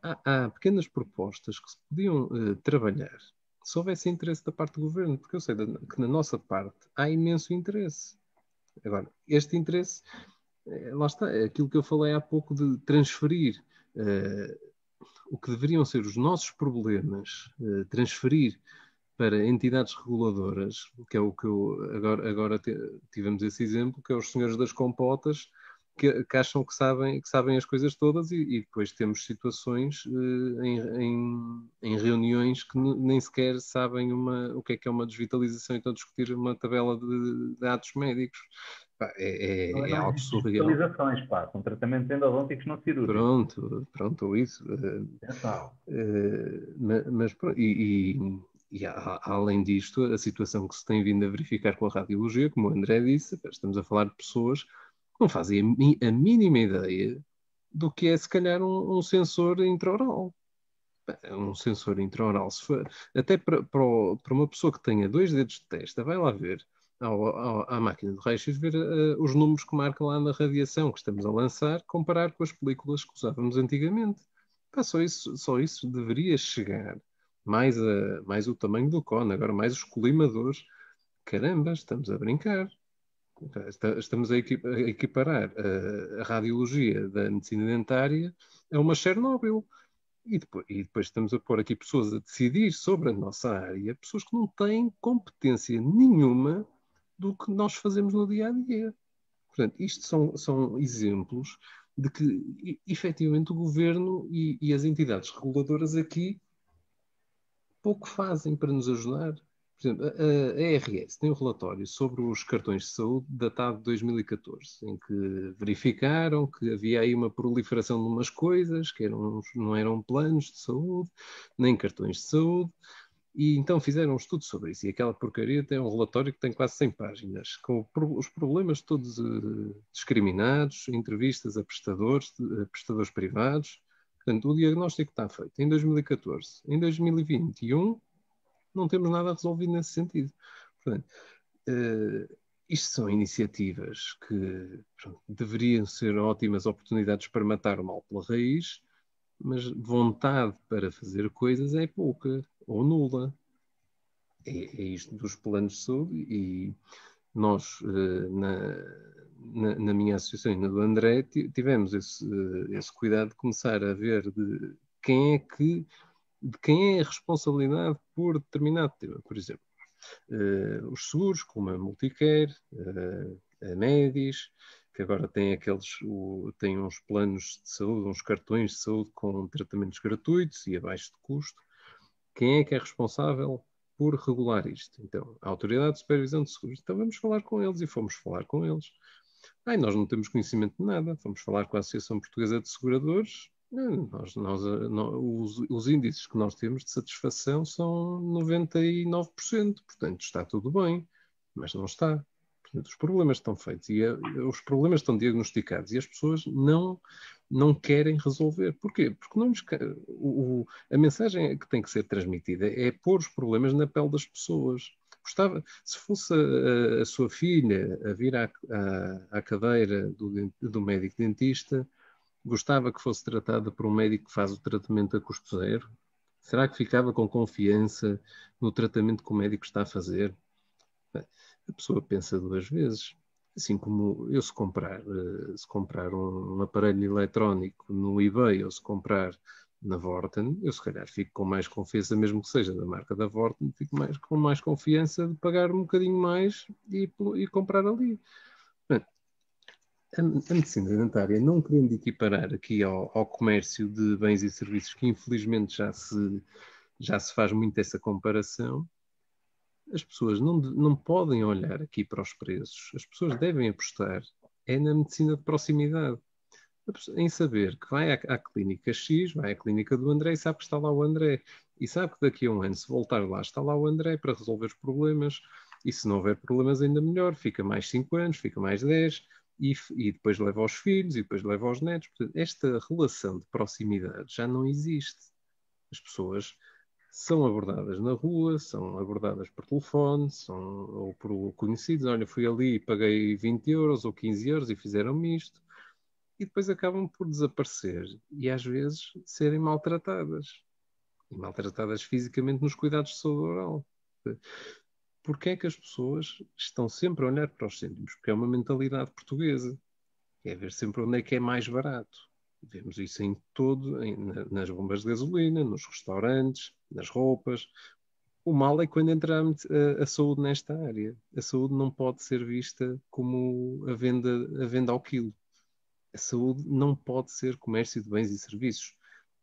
Speaker 2: há pequenas propostas que se podiam trabalhar se houvesse interesse da parte do Governo, porque eu sei que na nossa parte há imenso interesse. Agora, este interesse, lá está, é aquilo que eu falei há pouco de transferir o que deveriam ser os nossos problemas, transferir para entidades reguladoras, que é o que agora tivemos esse exemplo, que é os senhores das compotas, que acham que sabem as coisas todas e depois temos situações em reuniões que nem sequer sabem o que é uma desvitalização e estão a discutir uma tabela de atos médicos. É algo surreal.
Speaker 1: Desvitalizações, são tratamentos endodônticos não cirúrgicos.
Speaker 2: Pronto, isso. Mas pronto, e além disto, a situação que se tem vindo a verificar com a radiologia, como o André disse, estamos a falar de pessoas que não fazem a mínima ideia do que é, se calhar, um sensor intraoral. Um sensor intraoral, se for, até para uma pessoa que tenha 2 dedos de testa, vai lá ver à máquina de raios, ver os números que marca lá na radiação que estamos a lançar, comparar com as películas que usávamos antigamente. Só isso deveria chegar. Mais o tamanho do cone, agora mais os colimadores. Caramba, estamos a brincar. Estamos a equiparar a radiologia da medicina dentária a uma Chernobyl. E depois estamos a pôr aqui pessoas a decidir sobre a nossa área, pessoas que não têm competência nenhuma do que nós fazemos no dia-a-dia. Portanto, isto são exemplos de que, efetivamente, o governo e as entidades reguladoras aqui pouco fazem para nos ajudar. Por exemplo, a ARS tem um relatório sobre os cartões de saúde datado de 2014, em que verificaram que havia aí uma proliferação de umas coisas, que não eram planos de saúde, nem cartões de saúde, e então fizeram um estudo sobre isso. E aquela porcaria tem um relatório que tem quase 100 páginas, com os problemas todos discriminados, entrevistas a prestadores privados. Portanto, o diagnóstico está feito em 2014. Em 2021, não temos nada resolvido nesse sentido. Portanto, isto são iniciativas que deveriam ser ótimas oportunidades para matar o mal pela raiz, mas vontade para fazer coisas é pouca ou nula. É isto dos planos de saúde, e nós, na minha associação e na do André, tivemos esse cuidado de começar a ver de quem é a responsabilidade por determinado tema. Por exemplo, os seguros, como a Multicare, a Medis, que agora tem tem uns planos de saúde, uns cartões de saúde com tratamentos gratuitos e abaixo de custo. Quem é responsável por regular isto? Então, a Autoridade de Supervisão de Seguros. Então vamos falar com eles, e fomos falar com eles. Nós não temos conhecimento de nada. Fomos falar com a Associação Portuguesa de Seguradores. Os índices que nós temos de satisfação são 99%, portanto está tudo bem, mas não está. Portanto, os problemas estão feitos e os problemas estão diagnosticados e as pessoas não querem resolver. Porquê? Porque a mensagem que tem que ser transmitida é pôr os problemas na pele das pessoas. Se fosse a sua filha a vir à cadeira do médico dentista, gostava que fosse tratada por um médico que faz o tratamento a custo zero? Será que ficava com confiança no tratamento que o médico está a fazer? A pessoa pensa duas vezes. Assim como eu, se comprar um aparelho eletrónico no eBay ou se comprar na Vorten, eu se calhar fico com mais confiança, mesmo que seja da marca da Vorten, fico com mais confiança de pagar um bocadinho mais e comprar ali. A medicina dentária, não querendo equiparar aqui ao comércio de bens e serviços, que infelizmente já se faz muito essa comparação, as pessoas não podem olhar aqui para os preços. As pessoas devem apostar na medicina de proximidade, em saber que vai à clínica X, vai à clínica do André e sabe que está lá o André. E sabe que daqui a um ano, se voltar lá, está lá o André para resolver os problemas. E se não houver problemas, ainda melhor. Fica mais 5 anos, fica mais 10, e depois leva aos filhos, e depois leva aos netos. Portanto, esta relação de proximidade já não existe. As pessoas são abordadas na rua, são abordadas por telefone, ou por conhecidos. Olha, fui ali e paguei 20 euros ou 15 euros e fizeram-me isto. E depois acabam por desaparecer e às vezes serem maltratadas. E maltratadas fisicamente nos cuidados de saúde oral. Porquê é que as pessoas estão sempre a olhar para os cêntimos? Porque é uma mentalidade portuguesa. É ver sempre onde é que é mais barato. Vemos isso em todo, nas bombas de gasolina, nos restaurantes, nas roupas. O mal é quando entra a saúde nesta área. A saúde não pode ser vista como a venda ao quilo. A saúde não pode ser comércio de bens e serviços.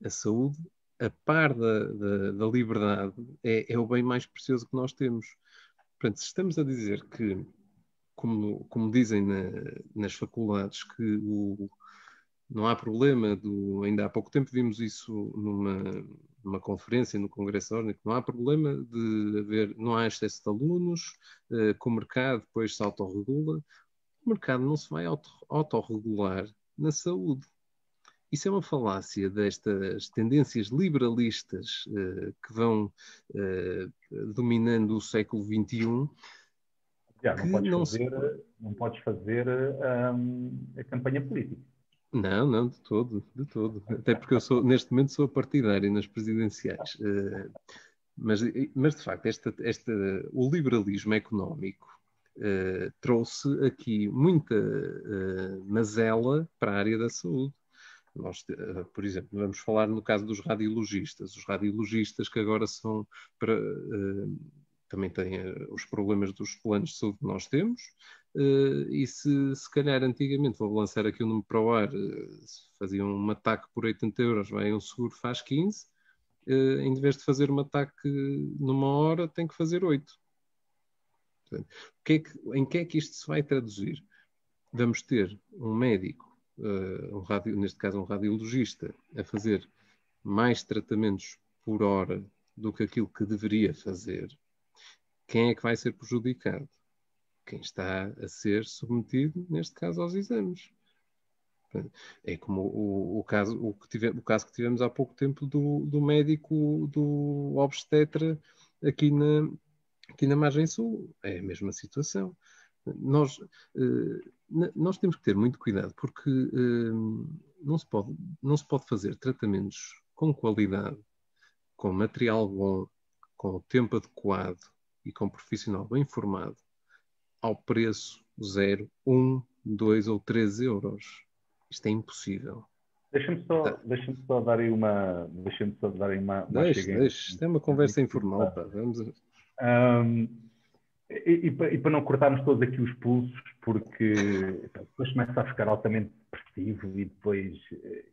Speaker 2: A saúde, a par da liberdade, é o bem mais precioso que nós temos. Portanto, se estamos a dizer que, como dizem nas faculdades, que não há problema ainda há pouco tempo vimos isso numa conferência no Congresso Órnico, não há problema não há excesso de alunos, que o mercado depois se autorregula. O mercado não se vai autorregular na saúde. Isso é uma falácia destas tendências liberalistas que vão dominando o século XXI.
Speaker 1: Não podes fazer a campanha política.
Speaker 2: Não, de todo. Até porque neste momento sou partidário nas presidenciais. Mas de facto, o liberalismo económico trouxe aqui muita mazela para a área da saúde. Nós, por exemplo, vamos falar no caso dos radiologistas. Os radiologistas que agora também têm os problemas dos planos de saúde que nós temos, e se calhar antigamente, vou lançar aqui o número para o ar, se faziam um ataque por 80 euros, vai um seguro faz 15, em vez de fazer um ataque numa hora, tem que fazer 8. Portanto, em que é que isto se vai traduzir? Vamos ter um médico, neste caso um radiologista, a fazer mais tratamentos por hora do que aquilo que deveria fazer. Quem é que vai ser prejudicado? Quem está a ser submetido, neste caso, aos exames. É como o caso que tivemos há pouco tempo do médico, do obstetra aqui na Margem Sul. É a mesma situação. Nós temos que ter muito cuidado, porque não se pode fazer tratamentos com qualidade, com material bom, com o tempo adequado e com um profissional bem formado, ao preço 0, 1, 2 ou 3 euros. Isto é impossível.
Speaker 1: Deixa-me só dar aí uma
Speaker 2: Deixa. Isto é uma conversa informal. Pá. Vamos...
Speaker 1: E para não cortarmos todos aqui os pulsos, porque depois começa a ficar altamente depressivo e depois...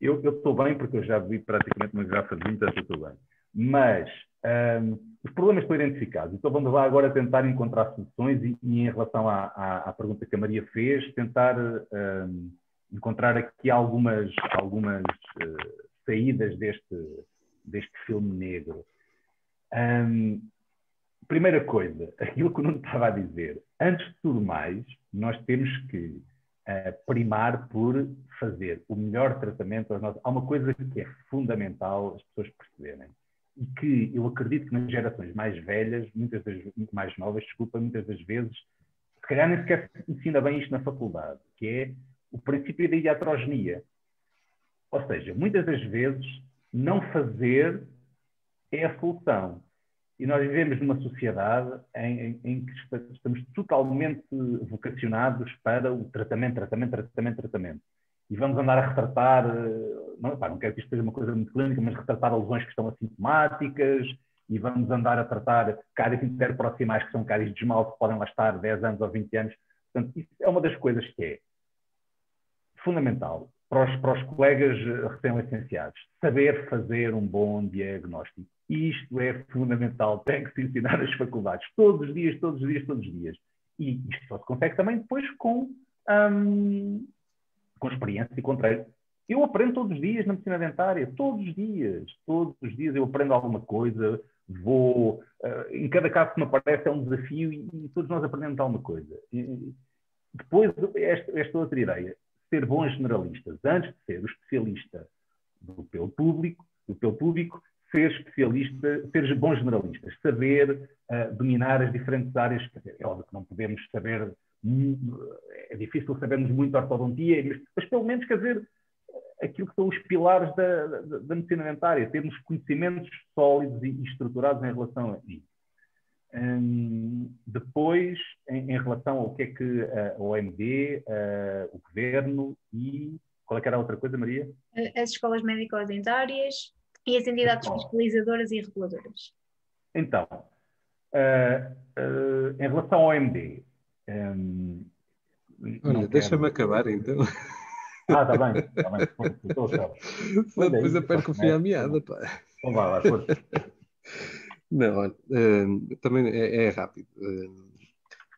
Speaker 1: Eu estou bem porque eu já vi praticamente uma garrafa de vinho, portanto eu estou bem. Mas os problemas estão identificados. Então vamos lá agora tentar encontrar soluções e em relação à pergunta que a Maria fez, tentar encontrar aqui algumas saídas deste filme negro. Primeira coisa, aquilo que o Nuno estava a dizer, antes de tudo mais, nós temos que primar por fazer o melhor tratamento aos nossos... Há uma coisa que é fundamental as pessoas perceberem, e que eu acredito que nas gerações mais velhas, mais novas, muitas das vezes, se calhar nem sequer se ensina bem isto na faculdade, que é o princípio da iatrogenia. Ou seja, muitas das vezes, não fazer é a solução. E nós vivemos numa sociedade em que estamos totalmente vocacionados para o tratamento. E vamos andar a retratar, não quero que isto seja uma coisa muito clínica, mas retratar lesões que estão assintomáticas, e vamos andar a tratar cáries interproximais, que são cáries de esmalte, que podem lá estar 10 anos ou 20 anos. Portanto, isso é uma das coisas que é fundamental para os colegas recém-licenciados. Saber fazer um bom diagnóstico. Isto é fundamental, tem que se ensinar nas faculdades, todos os dias. E isto só se consegue também depois com experiência e com treino. Eu aprendo todos os dias na medicina dentária, todos os dias eu aprendo alguma coisa, em cada caso que me aparece é um desafio e todos nós aprendemos alguma coisa. E depois, esta outra ideia, ser bons generalistas, antes de ser o especialista do pelo público, ser bons generalistas, saber dominar as diferentes áreas. É óbvio que não podemos saber, é difícil sabermos muito ortodontia, mas pelo menos, quer dizer, aquilo que são os pilares da medicina dentária, termos conhecimentos sólidos e estruturados em relação a isso. Depois, em relação ao que é que a OMD, o Governo e... Qual é que era a outra coisa, Maria?
Speaker 3: As escolas médico-dentárias e as entidades fiscalizadoras e reguladoras. Então,
Speaker 1: em relação ao OMD...
Speaker 2: Olha, deixa-me acabar, então.
Speaker 1: Está bem. Estou só.
Speaker 2: Depois eu perco o fio à meada, pá.
Speaker 1: Então vai, força.
Speaker 2: Não, olha, também é rápido.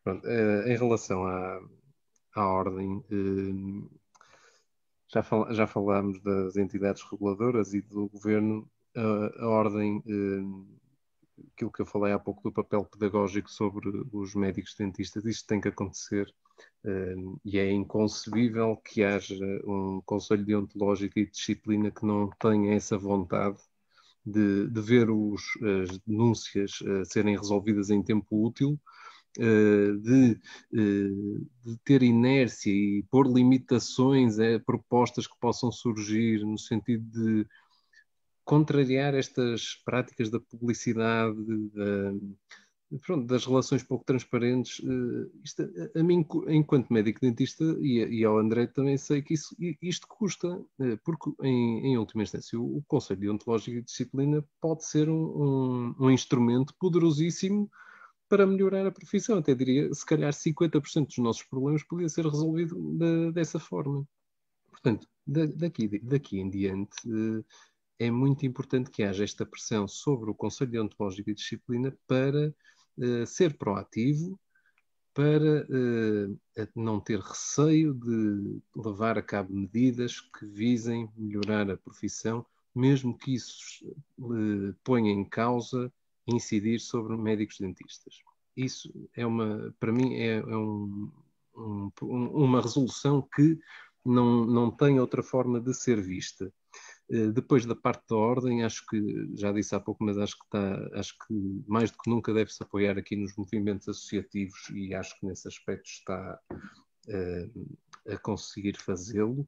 Speaker 2: Pronto, em relação à ordem, já falámos das entidades reguladoras e do governo. A ordem, aquilo que eu falei há pouco do papel pedagógico sobre os médicos dentistas, isto tem que acontecer. E é inconcebível que haja um conselho deontológico e disciplina que não tenha essa vontade de ver as denúncias serem resolvidas em tempo útil, de ter inércia e pôr limitações a propostas que possam surgir no sentido de contrariar estas práticas da publicidade, das relações pouco transparentes. Isto, a mim, enquanto médico dentista, e ao André também sei que isto custa, porque em última instância o Conselho Deontológico e Disciplina pode ser um instrumento poderosíssimo para melhorar a profissão. Até diria, se calhar 50% dos nossos problemas podia ser resolvido dessa forma. Portanto, daqui em diante, é muito importante que haja esta pressão sobre o Conselho Deontológico e Disciplina para ser proativo, para não ter receio de levar a cabo medidas que visem melhorar a profissão, mesmo que isso ponha em causa incidir sobre médicos dentistas. Isso para mim, uma resolução que não tem outra forma de ser vista. Depois da parte da ordem, acho que, já disse há pouco, mas acho que mais do que nunca deve-se apoiar aqui nos movimentos associativos, e acho que nesse aspecto está a conseguir fazê-lo,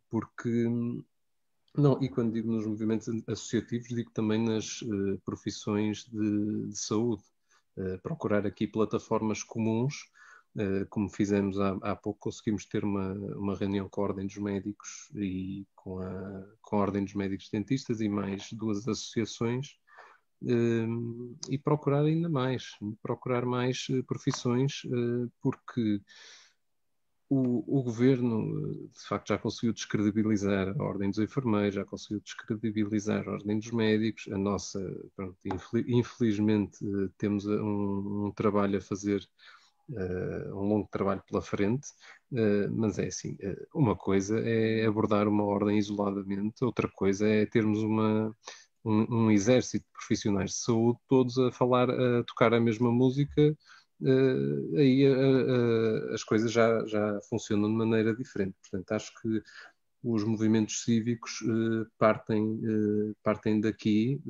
Speaker 2: porque, não, e quando digo nos movimentos associativos, digo também nas profissões de saúde, procurar aqui plataformas comuns. Como fizemos há pouco, conseguimos ter uma reunião com a Ordem dos Médicos e com a Ordem dos Médicos Dentistas e mais 2 associações, e procurar ainda mais, profissões, porque o governo, de facto, já conseguiu descredibilizar a Ordem dos Enfermeiros, já conseguiu descredibilizar a Ordem dos Médicos. A nossa, pronto, infelizmente, temos um trabalho a fazer, um longo trabalho pela frente, mas é assim, uma coisa é abordar uma ordem isoladamente, outra coisa é termos um exército de profissionais de saúde todos a tocar a mesma música. Aí as coisas já funcionam de maneira diferente. Portanto, acho que os movimentos cívicos partem daqui,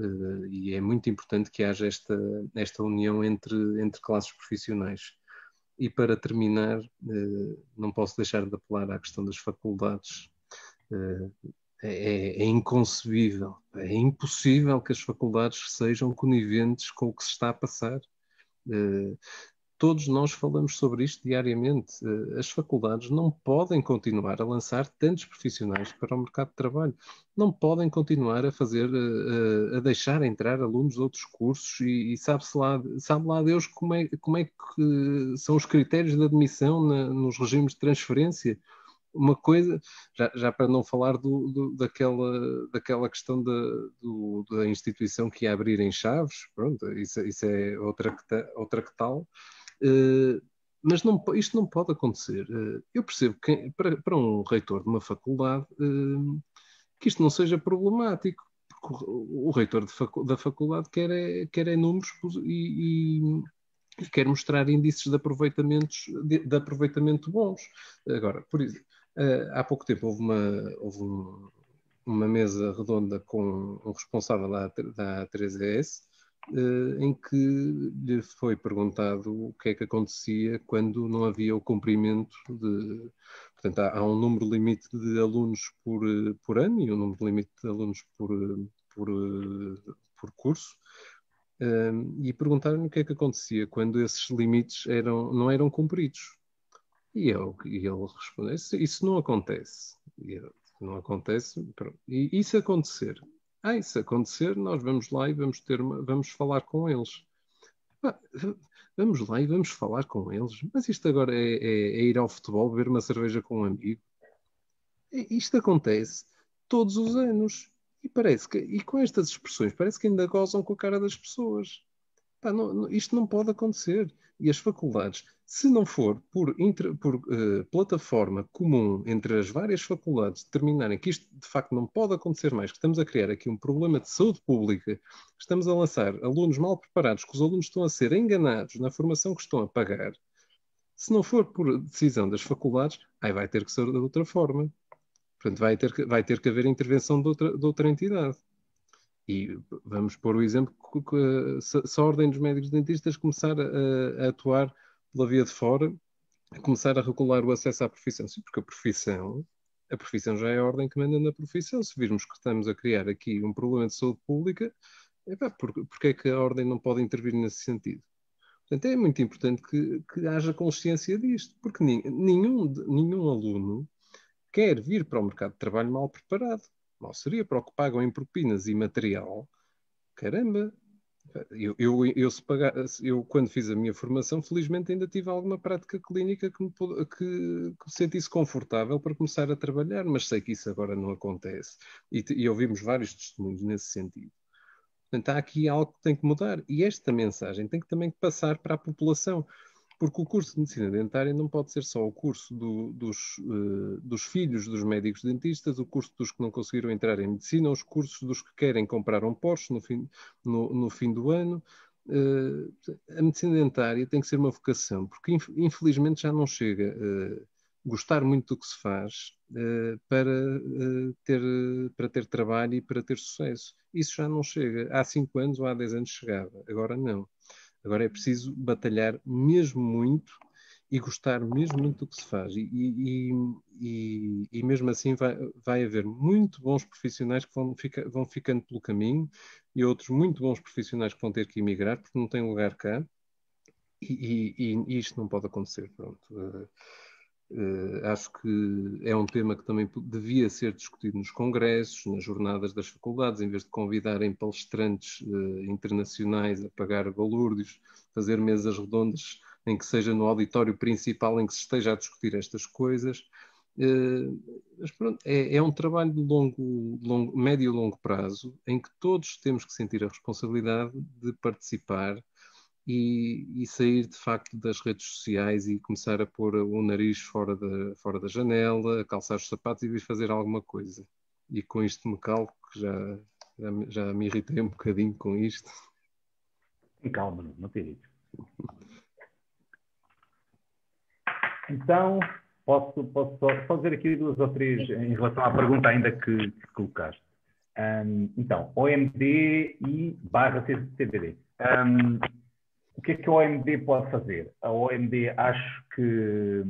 Speaker 2: e é muito importante que haja esta união entre classes profissionais. E para terminar, não posso deixar de apelar à questão das faculdades. É inconcebível, é impossível que as faculdades sejam coniventes com o que se está a passar. Todos nós falamos sobre isto diariamente. As faculdades não podem continuar a lançar tantos profissionais para o mercado de trabalho. Não podem continuar a deixar entrar alunos de outros cursos e sabe lá Deus como é que são os critérios de admissão nos regimes de transferência. Uma coisa, já para não falar daquela questão da instituição que ia abrir em Chaves, pronto, isso é outra que tal. Mas isto não pode acontecer. Eu percebo que para um reitor de uma faculdade que isto não seja problemático, porque o reitor da faculdade quer números e quer mostrar índices de aproveitamento bons. Agora, por exemplo, há pouco tempo houve uma mesa redonda com um responsável da A3ES, em que lhe foi perguntado o que é que acontecia quando não havia o cumprimento de... Portanto, há um número limite de alunos por ano e um número limite de alunos por curso, e perguntaram-lhe o que é que acontecia quando esses limites não eram cumpridos. E ele respondeu, isso não acontece. Não acontece, pronto. E isso acontecer... isso acontecer, nós vamos lá e vamos falar com eles. Vamos lá e vamos falar com eles. Mas isto agora é ir ao futebol, beber uma cerveja com um amigo. Isto acontece todos os anos. E com estas expressões, parece que ainda gozam com a cara das pessoas. Isto não pode acontecer. E as faculdades, se não for por plataforma comum entre as várias faculdades, determinarem que isto de facto não pode acontecer mais, que estamos a criar aqui um problema de saúde pública, que estamos a lançar alunos mal preparados, que os alunos estão a ser enganados na formação que estão a pagar, se não for por decisão das faculdades, vai ter que ser de outra forma. Portanto, vai ter que haver intervenção de outra entidade. E vamos pôr o exemplo que se a Ordem dos Médicos Dentistas começar a atuar pela via de fora, a começar a regular o acesso à profissão. Sim, porque a profissão já é a ordem que manda na profissão. Se virmos que estamos a criar aqui um problema de saúde pública, porque é que a ordem não pode intervir nesse sentido? Portanto, é muito importante que haja consciência disto, porque nenhum aluno quer vir para o mercado de trabalho mal preparado. Mal seria para o que pagam em propinas e material. Caramba! Eu, quando fiz a minha formação, felizmente ainda tive alguma prática clínica que me sentisse confortável para começar a trabalhar, mas sei que isso agora não acontece. E ouvimos vários testemunhos nesse sentido. Portanto, há aqui algo que tem que mudar. E esta mensagem tem que também passar para a população. Porque o curso de medicina dentária não pode ser só o curso dos filhos dos médicos dentistas, o curso dos que não conseguiram entrar em medicina, os cursos dos que querem comprar um Porsche no fim do ano. A medicina dentária tem que ser uma vocação, porque infelizmente já não chega gostar muito do que se faz para ter trabalho e para ter sucesso. Isso já não chega. Há 5 anos ou há 10 anos chegava, agora não. Agora é preciso batalhar mesmo muito e gostar mesmo muito do que se faz. E mesmo assim vai haver muito bons profissionais que vão ficando pelo caminho e outros muito bons profissionais que vão ter que emigrar porque não têm lugar cá. E isto não pode acontecer. Pronto. Acho que é um tema que também devia ser discutido nos congressos, nas jornadas das faculdades, em vez de convidarem palestrantes internacionais a pagar balúrdios, fazer mesas redondas em que seja no auditório principal em que se esteja a discutir estas coisas. Mas pronto, é um trabalho de médio e longo prazo, em que todos temos que sentir a responsabilidade de participar e sair de facto das redes sociais e começar a pôr o nariz fora da janela, a calçar os sapatos e vir fazer alguma coisa. E com isto me calo, que já me irritei um bocadinho com isto.
Speaker 1: Calma, não te irrites. Então, posso só dizer aqui 2 ou 3 em relação à pergunta ainda que colocaste. Então, OMD e /CBD. O que é que a OMD pode fazer? A OMD acho que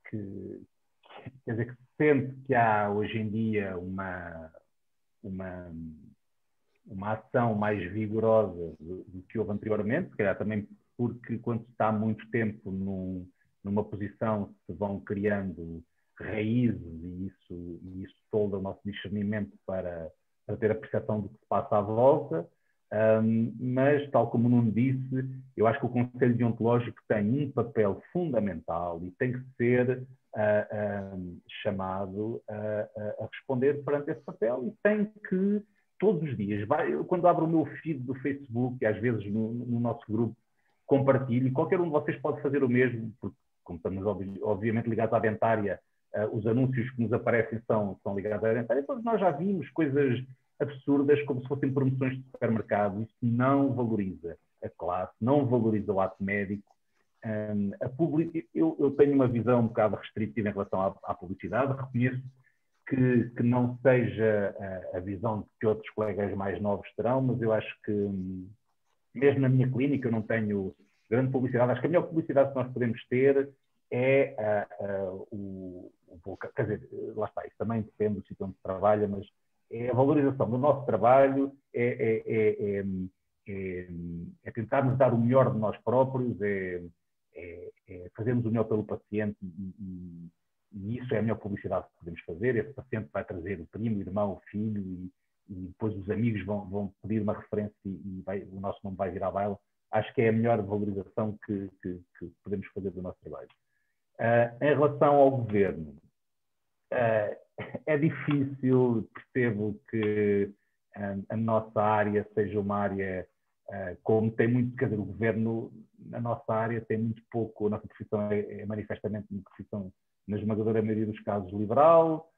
Speaker 1: quer dizer, que sente que há hoje em dia uma ação mais vigorosa do que houve anteriormente, se calhar também porque quando se está há muito tempo numa posição se vão criando raízes e isso solda o nosso discernimento para ter a percepção do que se passa à volta. Mas, tal como o Nuno disse, eu acho que o Conselho Deontológico tem um papel fundamental e tem que ser chamado a responder perante esse papel e tem que, todos os dias, quando abro o meu feed do Facebook, e às vezes no nosso grupo, compartilho, e qualquer um de vocês pode fazer o mesmo, porque, como estamos obviamente ligados à dentária, os anúncios que nos aparecem são ligados à dentária, todos nós já vimos coisas absurdas, como se fossem promoções de supermercado. Isso não valoriza a classe, não valoriza o ato médico. Eu tenho uma visão um bocado restritiva em relação à publicidade, reconheço que não seja a visão que outros colegas mais novos terão, mas eu acho que, mesmo na minha clínica, eu não tenho grande publicidade. Acho que a melhor publicidade que nós podemos ter é quer dizer, lá está, isso também depende do sítio onde se trabalha, mas é a valorização do nosso trabalho, é tentarmos dar o melhor de nós próprios, é fazermos o melhor pelo paciente e isso é a melhor publicidade que podemos fazer. Esse paciente vai trazer o primo, o irmão, o filho e depois os amigos vão pedir uma referência e o nosso nome vai vir à baila. Acho que é a melhor valorização que podemos fazer do nosso trabalho. Em relação ao governo, é difícil, percebo que a nossa área seja uma área, como tem muito, quer dizer, o governo na nossa área tem muito pouco, a nossa profissão é manifestamente uma profissão, na esmagadora maioria dos casos, liberal.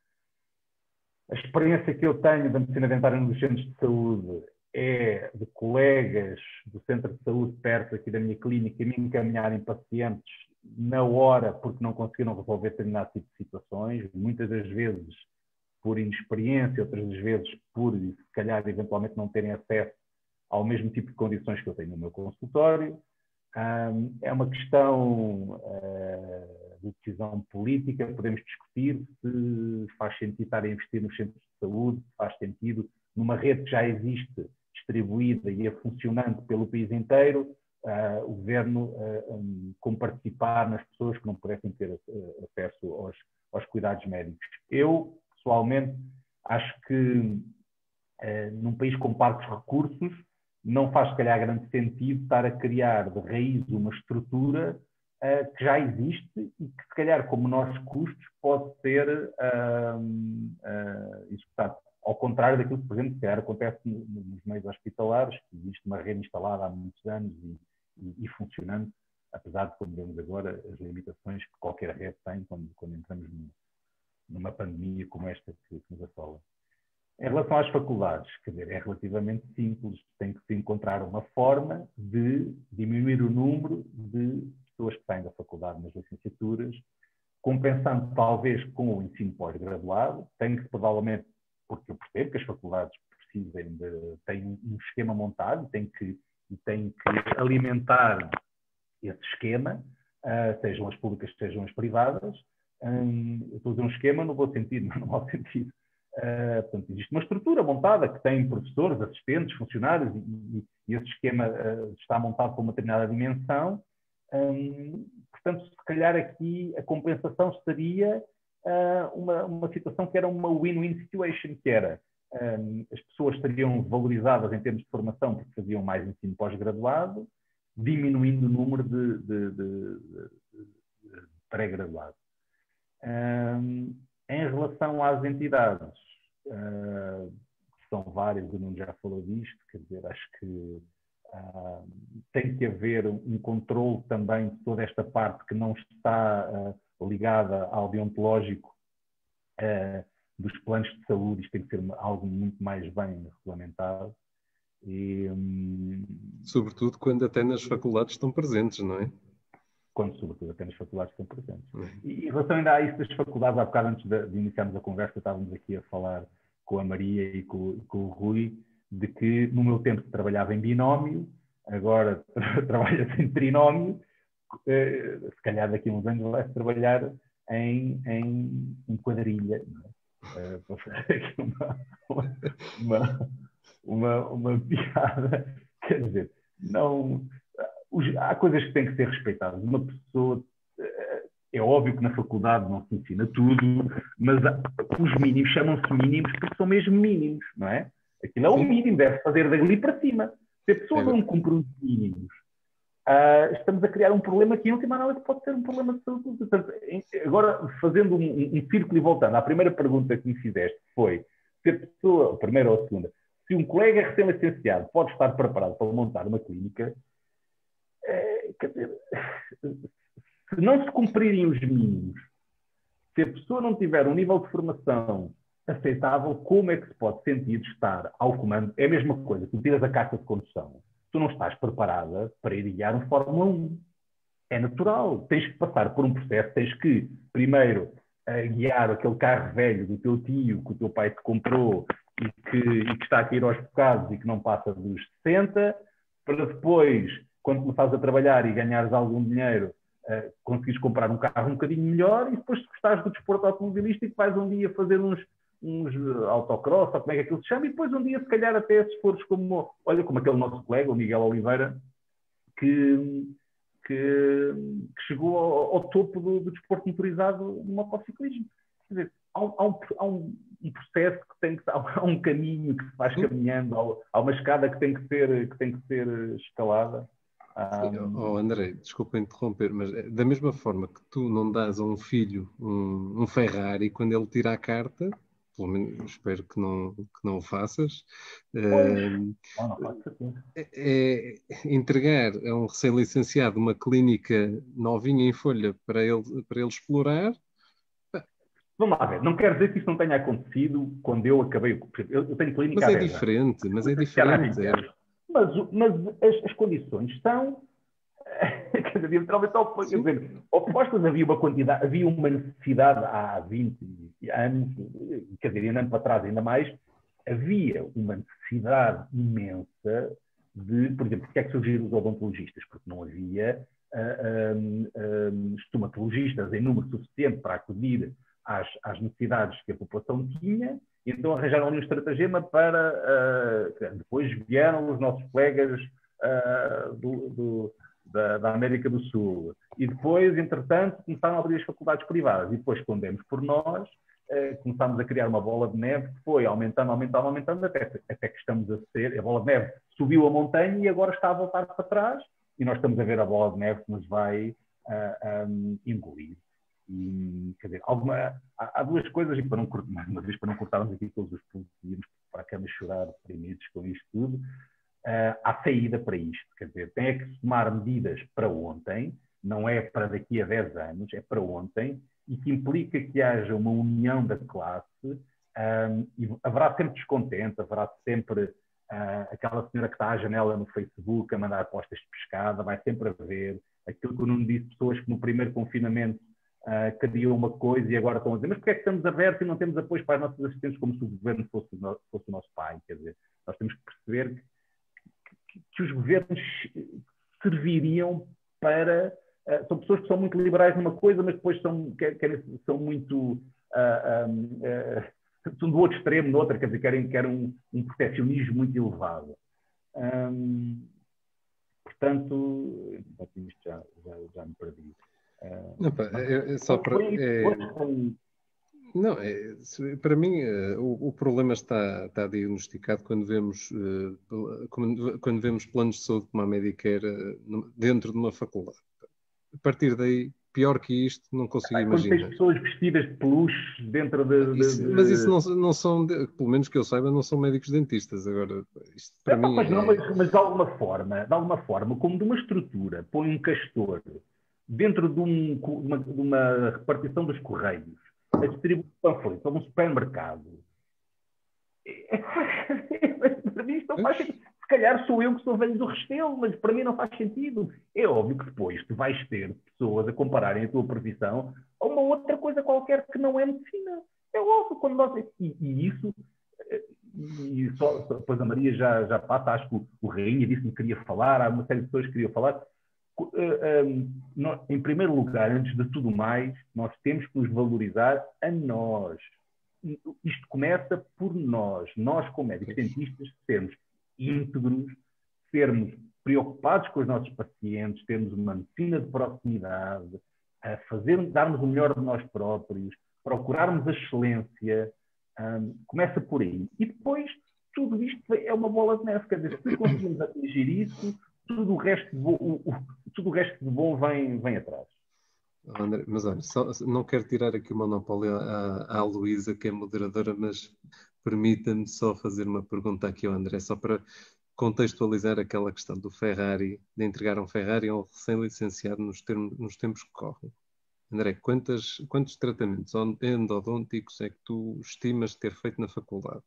Speaker 1: A experiência que eu tenho da medicina dentária nos centros de saúde é de colegas do centro de saúde perto aqui da minha clínica e me encaminharem pacientes na hora porque não conseguiram resolver determinado tipo de situações, muitas das vezes por inexperiência, outras das vezes por, se calhar, eventualmente não terem acesso ao mesmo tipo de condições que eu tenho no meu consultório. É uma questão de decisão política, podemos discutir se faz sentido estar a investir nos centros de saúde, se faz sentido numa rede que já existe, distribuída e funcionando pelo país inteiro, o governo como participar nas pessoas que não pudessem ter acesso aos cuidados médicos. Eu, pessoalmente, acho que num país com parcos recursos, não faz, se calhar, grande sentido estar a criar de raiz uma estrutura que já existe e que, se calhar, com menores custos, pode ser executado. Ao contrário daquilo que, por exemplo, se calhar acontece nos meios hospitalares, que existe uma rede instalada há muitos anos e funcionando, apesar de, como vemos agora, as limitações que qualquer rede tem quando entramos numa pandemia como esta que nos assola. Em relação às faculdades, quer dizer, é relativamente simples. Tem que se encontrar uma forma de diminuir o número de pessoas que saem da faculdade nas licenciaturas, compensando talvez com o ensino pós-graduado. Tem que, provavelmente, porque eu percebo que as faculdades têm um esquema montado e têm que alimentar esse esquema, sejam as públicas, sejam as privadas. Eu estou a dizer um esquema no bom sentido, não no mau sentido. Portanto, existe uma estrutura montada que tem professores, assistentes, funcionários e esse esquema está montado para uma determinada dimensão. Portanto, se calhar aqui a compensação seria uma situação que era uma win-win situation, que era as pessoas estariam valorizadas em termos de formação porque faziam mais ensino pós-graduado, diminuindo o número de pré-graduado. Em relação às entidades, são várias, o Nuno já falou disto, quer dizer, acho que tem que haver um controle também de toda esta parte que não está ligada ao deontológico dos planos de saúde. Isto tem que ser algo muito mais bem regulamentado.
Speaker 2: Sobretudo quando até nas faculdades estão presentes, não é?
Speaker 1: Quando, sobretudo, até nas faculdades estão presentes. E em relação ainda a isso das faculdades, há bocado antes de iniciarmos a conversa, estávamos aqui a falar com a Maria e com o Rui, de que no meu tempo se trabalhava em binómio, agora trabalha-se em trinómio, se calhar daqui a uns anos vai-se trabalhar em quadrilha, não é? Para fazer aqui uma piada, quer dizer, não... Há coisas que têm que ser respeitadas. Uma pessoa, é óbvio que na faculdade não se ensina tudo, mas os mínimos chamam-se mínimos porque são mesmo mínimos, não é? Aquilo é o mínimo, deve fazer dali para cima. Se a pessoa não cumpre os mínimos, estamos a criar um problema que, em última análise, pode ser um problema de saúde. Portanto, agora, fazendo um círculo e voltando à primeira pergunta que me fizeste, foi se a pessoa, a primeira ou a segunda, se um colega recém-licenciado pode estar preparado para montar uma clínica. Quer dizer, se não se cumprirem os mínimos, se a pessoa não tiver um nível de formação aceitável, como é que se pode sentir de estar ao comando? É a mesma coisa, tu tiras a carta de condução, tu não estás preparada para ir guiar um Fórmula 1. É natural, tens que passar por um processo, tens que, primeiro, guiar aquele carro velho do teu tio, que o teu pai te comprou e que está a cair aos bocados e que não passa dos 60, para depois, quando começares a trabalhar e ganhares algum dinheiro, conseguires comprar um carro um bocadinho melhor, e depois, se gostares do desporto automobilístico, vais um dia fazer uns autocross, ou como é que aquilo se chama, e depois um dia, se calhar, até se fores como aquele nosso colega, o Miguel Oliveira, que chegou ao topo do desporto motorizado no motociclismo. Quer dizer, há um processo que tem que... Há um caminho que se vai caminhando, há uma escada que tem que ser escalada.
Speaker 2: André, desculpa interromper, mas da mesma forma que tu não dás a um filho um Ferrari quando ele tira a carta, pelo menos espero que não o faças, é entregar a um recém-licenciado uma clínica novinha em folha para ele explorar.
Speaker 1: Vamos lá ver, não quero dizer que isso não tenha acontecido quando eu acabei o curso. Eu tenho clínica
Speaker 2: mas é diferente, mas é diferente.
Speaker 1: Mas as condições são diametralmente opostas. Havia uma necessidade há 20 anos, quer dizer, andando para trás ainda mais, havia uma necessidade imensa de, por exemplo, porque é que surgiram os odontologistas? Porque não havia estomatologistas em número suficiente para acudir às necessidades que a população tinha. Então arranjaram ali um estratagema para... depois vieram os nossos colegas da América do Sul. E depois, entretanto, começaram a abrir as faculdades privadas. E depois, quando demos por nós, começámos a criar uma bola de neve que foi aumentando, até que estamos a ser, a bola de neve subiu a montanha e agora está a voltar para trás, e nós estamos a ver a bola de neve que nos vai engolir. E, quer dizer, há duas coisas, e para não cortarmos aqui todos os pontos e irmos para a cama chorar deprimidos com isto tudo, há saída para isto. Quer dizer, tem que se tomar medidas para ontem, não é para daqui a 10 anos, é para ontem, e que implica que haja uma união da classe, e haverá sempre descontente, haverá sempre aquela senhora que está à janela no Facebook a mandar apostas de pescada, vai sempre haver aquilo que eu não disse, pessoas que no primeiro confinamento criam uma coisa e agora estão a dizer, mas porquê é que estamos abertos e não temos apoio para os nossos assistentes como se o governo fosse o nosso pai? Quer dizer, nós temos que perceber que os governos serviriam para... são pessoas que são muito liberais numa coisa, mas depois são muito... são do outro extremo, noutra, quer dizer, querem um proteccionismo muito elevado. Portanto, isto já me perdi.
Speaker 2: Não, pá, só para... Não, para mim o problema está diagnosticado quando vemos planos de saúde como a Medicare dentro de uma faculdade. A partir daí, pior que isto, não consigo imaginar.
Speaker 1: Quando tens pessoas vestidas de peluche dentro
Speaker 2: Mas isso não são, pelo menos que eu saiba, não são médicos dentistas. Agora, isto para mim
Speaker 1: mas de alguma forma, como de uma estrutura, põe um castor dentro de uma repartição dos correios, a distribuir panfletos a um supermercado. Para mim isto não faz sentido. Se calhar sou eu que sou velho do Restelo, mas para mim não faz sentido. É óbvio que depois tu vais ter pessoas a compararem a tua profissão a uma outra coisa qualquer que não é medicina. É óbvio. Quando nós... E isso... E depois a Maria já passa, acho que o Rainha disse-me que queria falar, há uma série de pessoas que queriam falar. Em primeiro lugar, antes de tudo mais, nós temos que nos valorizar a nós. Isto começa por nós como médicos dentistas, sermos íntegros, sermos preocupados com os nossos pacientes, termos uma medicina de proximidade, darmos o melhor de nós próprios, procurarmos a excelência. Começa por aí. E depois, tudo isto é uma bola de neve. Quer dizer, se conseguimos atingir isso, tudo o resto de bom vem atrás.
Speaker 2: André, mas olha, não quero tirar aqui o monopólio à Luísa, que é moderadora, mas permita-me só fazer uma pergunta aqui ao André, só para contextualizar aquela questão do Ferrari, de entregar um Ferrari a um recém-licenciado nos tempos que correm. André, quantos tratamentos endodônticos é que tu estimas ter feito na faculdade?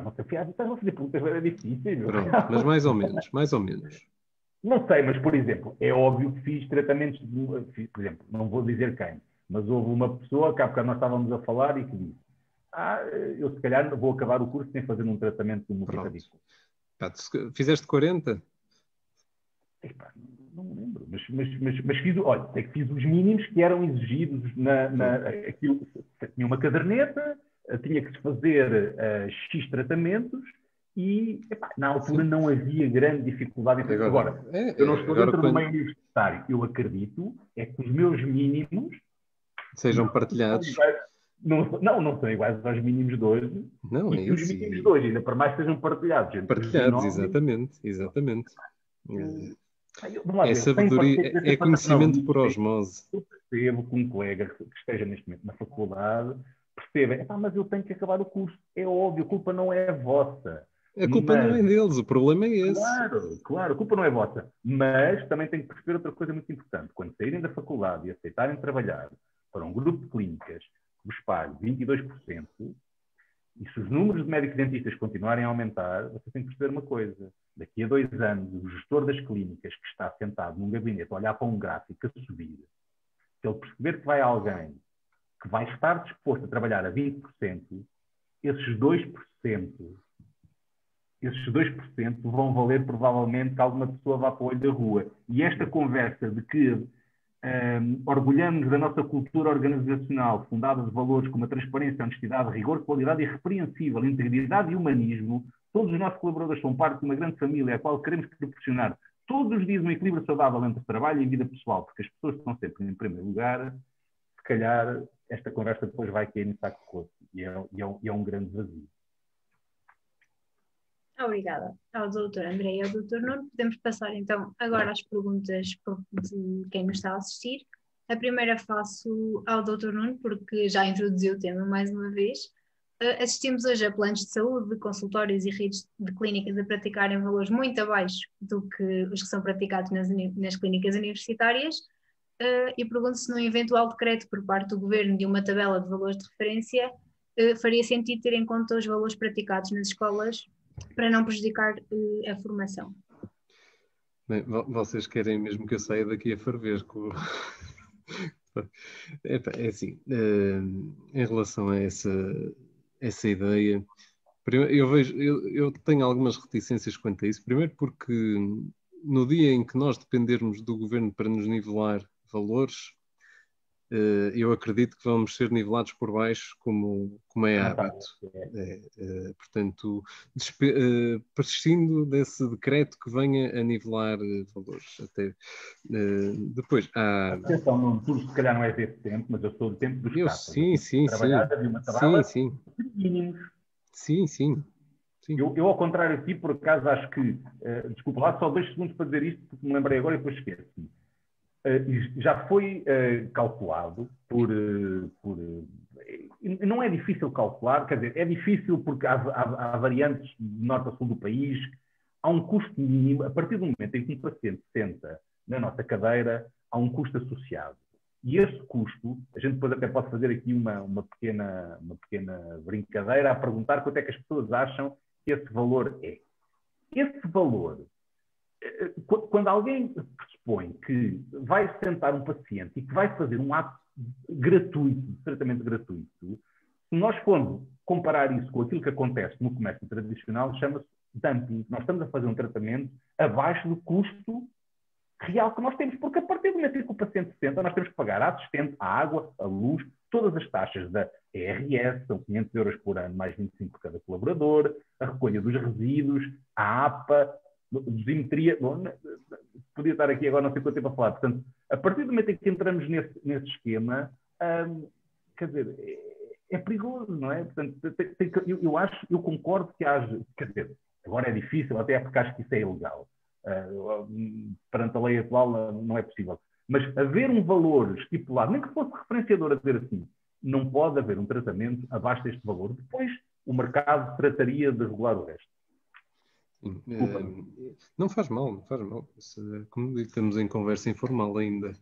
Speaker 1: Não sei, estás a fazer perguntas, era difícil.
Speaker 2: Pronto, mas mais ou menos.
Speaker 1: Não sei, mas, por exemplo, é óbvio que fiz tratamentos, por exemplo, não vou dizer quem, mas houve uma pessoa que há bocado nós estávamos a falar e que disse, eu se calhar vou acabar o curso sem fazer um tratamento de mobilidade.
Speaker 2: Fizeste 40?
Speaker 1: Não me lembro, mas fiz, olha, é que fiz os mínimos que eram exigidos aquilo, tinha uma caderneta, tinha que se fazer X tratamentos e na altura não havia grande dificuldade. Agora, eu não estou dentro do meio universitário. Eu acredito que os meus mínimos
Speaker 2: sejam partilhados.
Speaker 1: Não são iguais aos mínimos de hoje.
Speaker 2: Não,
Speaker 1: e que os mínimos de hoje, ainda para mais, sejam partilhados.
Speaker 2: Partilhados, exatamente. É sabedoria, é conhecimento por osmose.
Speaker 1: Eu percebo que um colega que esteja neste momento na faculdade perceba, mas eu tenho que acabar o curso. É óbvio, a culpa não é vossa.
Speaker 2: A culpa não é deles, o problema é esse.
Speaker 1: Claro, a culpa não é vossa. Mas também tenho que perceber outra coisa muito importante. Quando saírem da faculdade e aceitarem trabalhar para um grupo de clínicas que vos pague 22%, e se os números de médicos dentistas continuarem a aumentar, você tem que perceber uma coisa. Daqui a 2 anos, o gestor das clínicas que está sentado num gabinete a olhar para um gráfico a subir, se ele perceber que vai alguém que vai estar disposto a trabalhar a 20%, esses 2% vão valer provavelmente que alguma pessoa vá para o olho da rua. E esta conversa de que orgulhamos da nossa cultura organizacional fundada de valores como a transparência, a honestidade, rigor, qualidade irrepreensível, integridade e humanismo, todos os nossos colaboradores são parte de uma grande família à qual queremos proporcionar todos os dias um equilíbrio saudável entre trabalho e vida pessoal, porque as pessoas estão sempre em primeiro lugar. Se calhar esta conversa depois vai cair no saco de rosto e é um grande vazio.
Speaker 3: Obrigada ao Dr. André e ao Dr. Nuno. Podemos passar então agora às perguntas de quem nos está a assistir. A primeira faço ao Dr. Nuno, porque já introduziu o tema mais uma vez. Assistimos hoje a planos de saúde, consultórios e redes de clínicas a praticarem valores muito abaixo do que os que são praticados nas clínicas universitárias. E pergunto se num eventual decreto por parte do Governo de uma tabela de valores de referência faria sentido ter em conta os valores praticados nas escolas para não prejudicar a formação.
Speaker 2: Bem, vocês querem mesmo que eu saia daqui a ferver com... É assim, em relação a essa ideia, eu tenho algumas reticências quanto a isso. Primeiro porque no dia em que nós dependermos do Governo para nos nivelar valores, eu acredito que vamos ser nivelados por baixo como é hábito. Portanto, persistindo desse decreto que venha a nivelar valores. Até, depois há...
Speaker 1: Atenção, não, tu se calhar não és desse tempo, mas eu sou do tempo dos capas.
Speaker 2: Sim.
Speaker 1: Trabalhar uma tabela mínimos.
Speaker 2: Sim.
Speaker 1: Eu, ao contrário de ti, por acaso, acho que... desculpa lá, só 2 segundos para dizer isto, porque me lembrei agora e depois esqueço-me. Já foi calculado não é difícil calcular, quer dizer, é difícil porque há variantes de norte a sul do país, há um custo mínimo, a partir do momento em que um paciente senta na nossa cadeira, há um custo associado. E esse custo, a gente depois até pode fazer aqui uma pequena brincadeira a perguntar quanto é que as pessoas acham que esse valor é. Esse valor, quando alguém pressupõe que vai sentar um paciente e que vai fazer um ato gratuito, tratamento gratuito, se nós formos comparar isso com aquilo que acontece no comércio tradicional, chama-se dumping. Nós estamos a fazer um tratamento abaixo do custo real que nós temos, porque a partir do momento em que o paciente senta, nós temos que pagar a assistente, a água, a luz, todas as taxas da ERS, são 500 euros por ano, mais 25 por cada colaborador, a recolha dos resíduos, a APA, dosimetria, podia estar aqui agora não sei quanto tempo a falar. Portanto, a partir do momento em que entramos nesse esquema, quer dizer, é perigoso, não é? Portanto, eu concordo que haja, quer dizer, agora é difícil, até porque acho que isso é ilegal. Perante a lei atual não é possível. Mas haver um valor estipulado, nem que fosse referenciador a dizer assim, não pode haver um tratamento abaixo deste valor. Depois o mercado trataria de regular o resto.
Speaker 2: Não faz mal. Como digo, estamos em conversa informal ainda.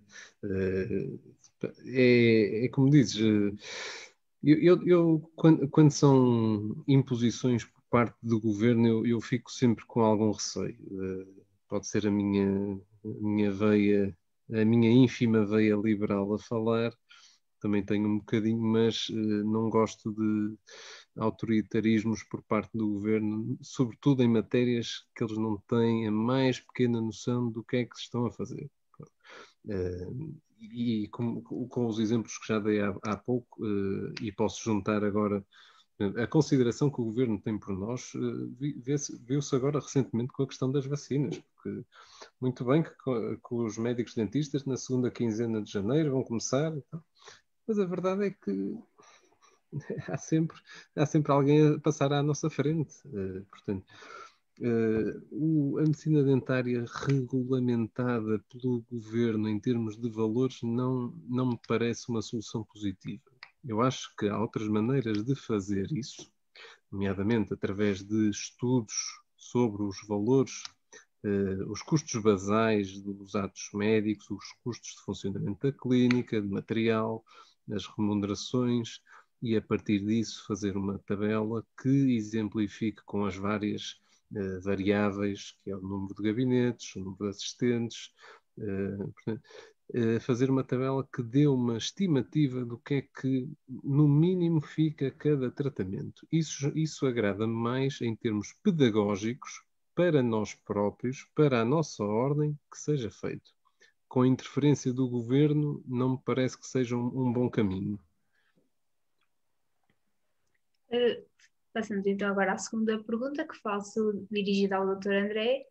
Speaker 2: É como dizes, quando são imposições por parte do governo, eu fico sempre com algum receio. Pode ser a minha veia, a minha ínfima veia liberal a falar, também tenho um bocadinho, mas não gosto de autoritarismos por parte do governo, sobretudo em matérias que eles não têm a mais pequena noção do que é que se estão a fazer. E com os exemplos que já dei há pouco, e posso juntar agora a consideração que o governo tem por nós, viu-se agora recentemente com a questão das vacinas, porque muito bem que os médicos dentistas na segunda quinzena de janeiro vão começar, mas a verdade é que há sempre alguém a passar à nossa frente. Portanto, a medicina dentária regulamentada pelo governo em termos de valores não me parece uma solução positiva. Eu acho que há outras maneiras de fazer isso, nomeadamente através de estudos sobre os valores, os custos basais dos atos médicos, os custos de funcionamento da clínica, de material, as remunerações, e a partir disso fazer uma tabela que exemplifique com as várias variáveis, que é o número de gabinetes, o número de assistentes, portanto, fazer uma tabela que dê uma estimativa do que é que no mínimo fica cada tratamento. Isso agrada-me mais em termos pedagógicos para nós próprios, para a nossa ordem, que seja feito. Com a interferência do governo, não me parece que seja um bom caminho.
Speaker 3: Passamos então agora à segunda pergunta que faço, dirigida ao Dr. André.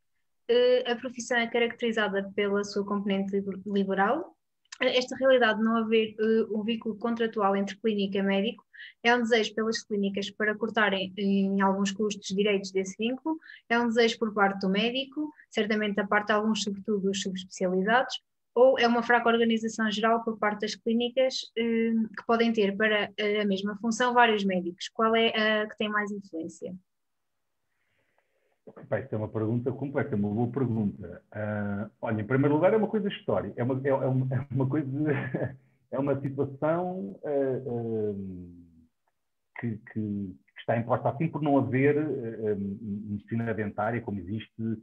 Speaker 3: A profissão é caracterizada pela sua componente liberal, esta realidade de não haver um vínculo contratual entre clínica e médico é um desejo pelas clínicas para cortarem em alguns custos direitos desse vínculo, é um desejo por parte do médico, certamente da parte de alguns, sobretudo os subespecializados, ou é uma fraca organização geral por parte das clínicas que podem ter para a mesma função vários médicos. Qual é a que tem mais influência?
Speaker 1: Esta é uma pergunta completa, é uma boa pergunta. Olha, em primeiro lugar, é uma coisa histórica, é uma coisa, é uma situação que está imposta assim por não haver medicina dentária como existe,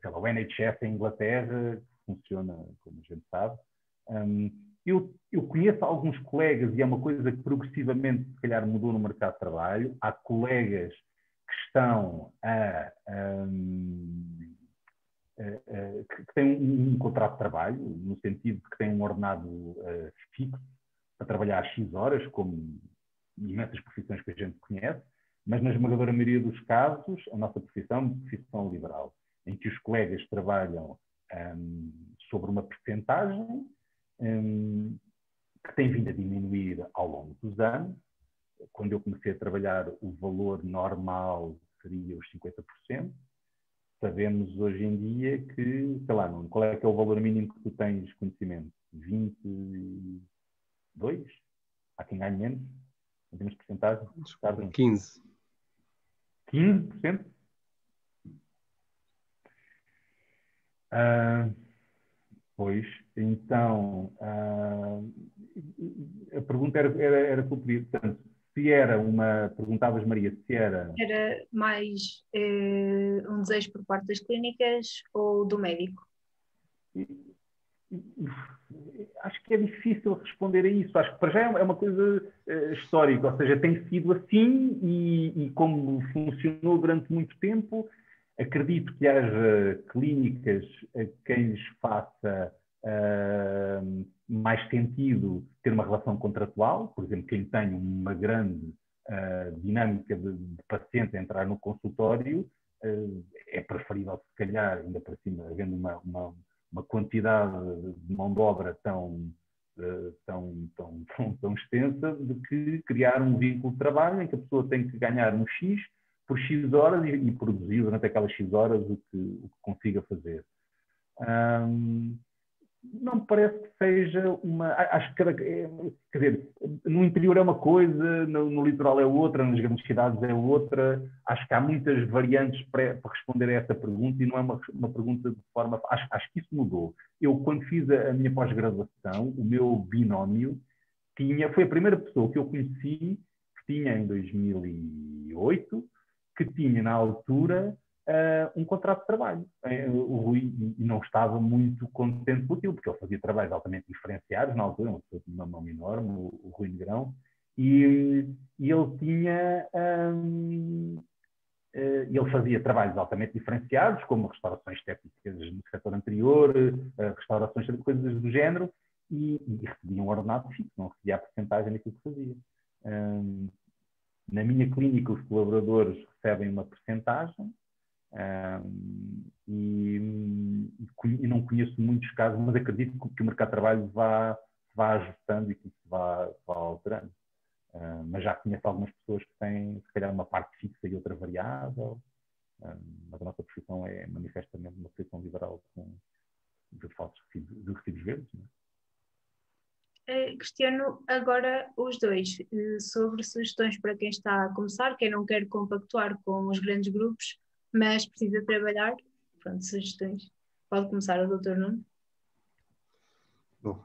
Speaker 1: sei lá, o NHS em Inglaterra, que funciona, como a gente sabe. Eu conheço alguns colegas, e é uma coisa que progressivamente, se calhar, mudou no mercado de trabalho. Há colegas que estão que têm um contrato de trabalho, no sentido de que têm um ordenado fixo para trabalhar X horas, como imensas profissões que a gente conhece, mas na esmagadora maioria dos casos, a nossa profissão é uma profissão liberal, em que os colegas trabalham sobre uma percentagem que tem vindo a diminuir ao longo dos anos. Quando eu comecei a trabalhar, o valor normal seria os 50%. Sabemos hoje em dia que, sei lá, qual é que é o valor mínimo que tu tens conhecimento? 22? Há quem ganhe menos? Em termos de porcentagem?
Speaker 2: 15.
Speaker 1: 15%? Pois, então, a pergunta era cumprida. Portanto, se era perguntavas, Maria, se era...
Speaker 3: Era mais um desejo por parte das clínicas ou do médico?
Speaker 1: Acho que é difícil responder a isso. Acho que para já é uma coisa histórica, ou seja, tem sido assim e como funcionou durante muito tempo, acredito que haja clínicas a quem lhes faça mais sentido ter uma relação contratual. Por exemplo, quem tem uma grande dinâmica de paciente a entrar no consultório, é preferível, se calhar, ainda para cima, havendo uma quantidade de mão de obra tão extensa, de que criar um vínculo de trabalho em que a pessoa tem que ganhar um X por X horas e produzir durante aquelas X horas o que consiga fazer. Não me parece que seja uma... Acho que, quer dizer, no interior é uma coisa, no litoral é outra, nas grandes cidades é outra. Acho que há muitas variantes para responder a essa pergunta e não é uma pergunta de forma... Acho que isso mudou. Eu, quando fiz a minha pós-graduação, o meu binómio foi a primeira pessoa que eu conheci, que tinha em 2008, que tinha na altura um contrato de trabalho. O Rui não estava muito contente com aquilo, porque ele fazia trabalhos altamente diferenciados na altura, uma mão enorme, o Rui Negrão, e ele tinha... ele fazia trabalhos altamente diferenciados, como restaurações estéticas no setor anterior, restaurações, coisas do género, e recebia um ordenado fixo, não recebia a porcentagem daquilo que fazia. Na minha clínica, os colaboradores recebem uma porcentagem, e não conheço muitos casos, mas acredito que o mercado de trabalho vá ajustando e que isso vá alterando. Mas já conheço algumas pessoas que têm, se calhar, uma parte fixa e outra variável, mas a nossa profissão é manifestamente uma profissão liberal de recibos verdes. Não é?
Speaker 3: Questiono agora os dois sobre sugestões para quem está a começar, quem não quer compactuar com os grandes grupos, mas precisa trabalhar. Pronto, sugestões. Pode começar o Dr. Nuno.
Speaker 2: Bom,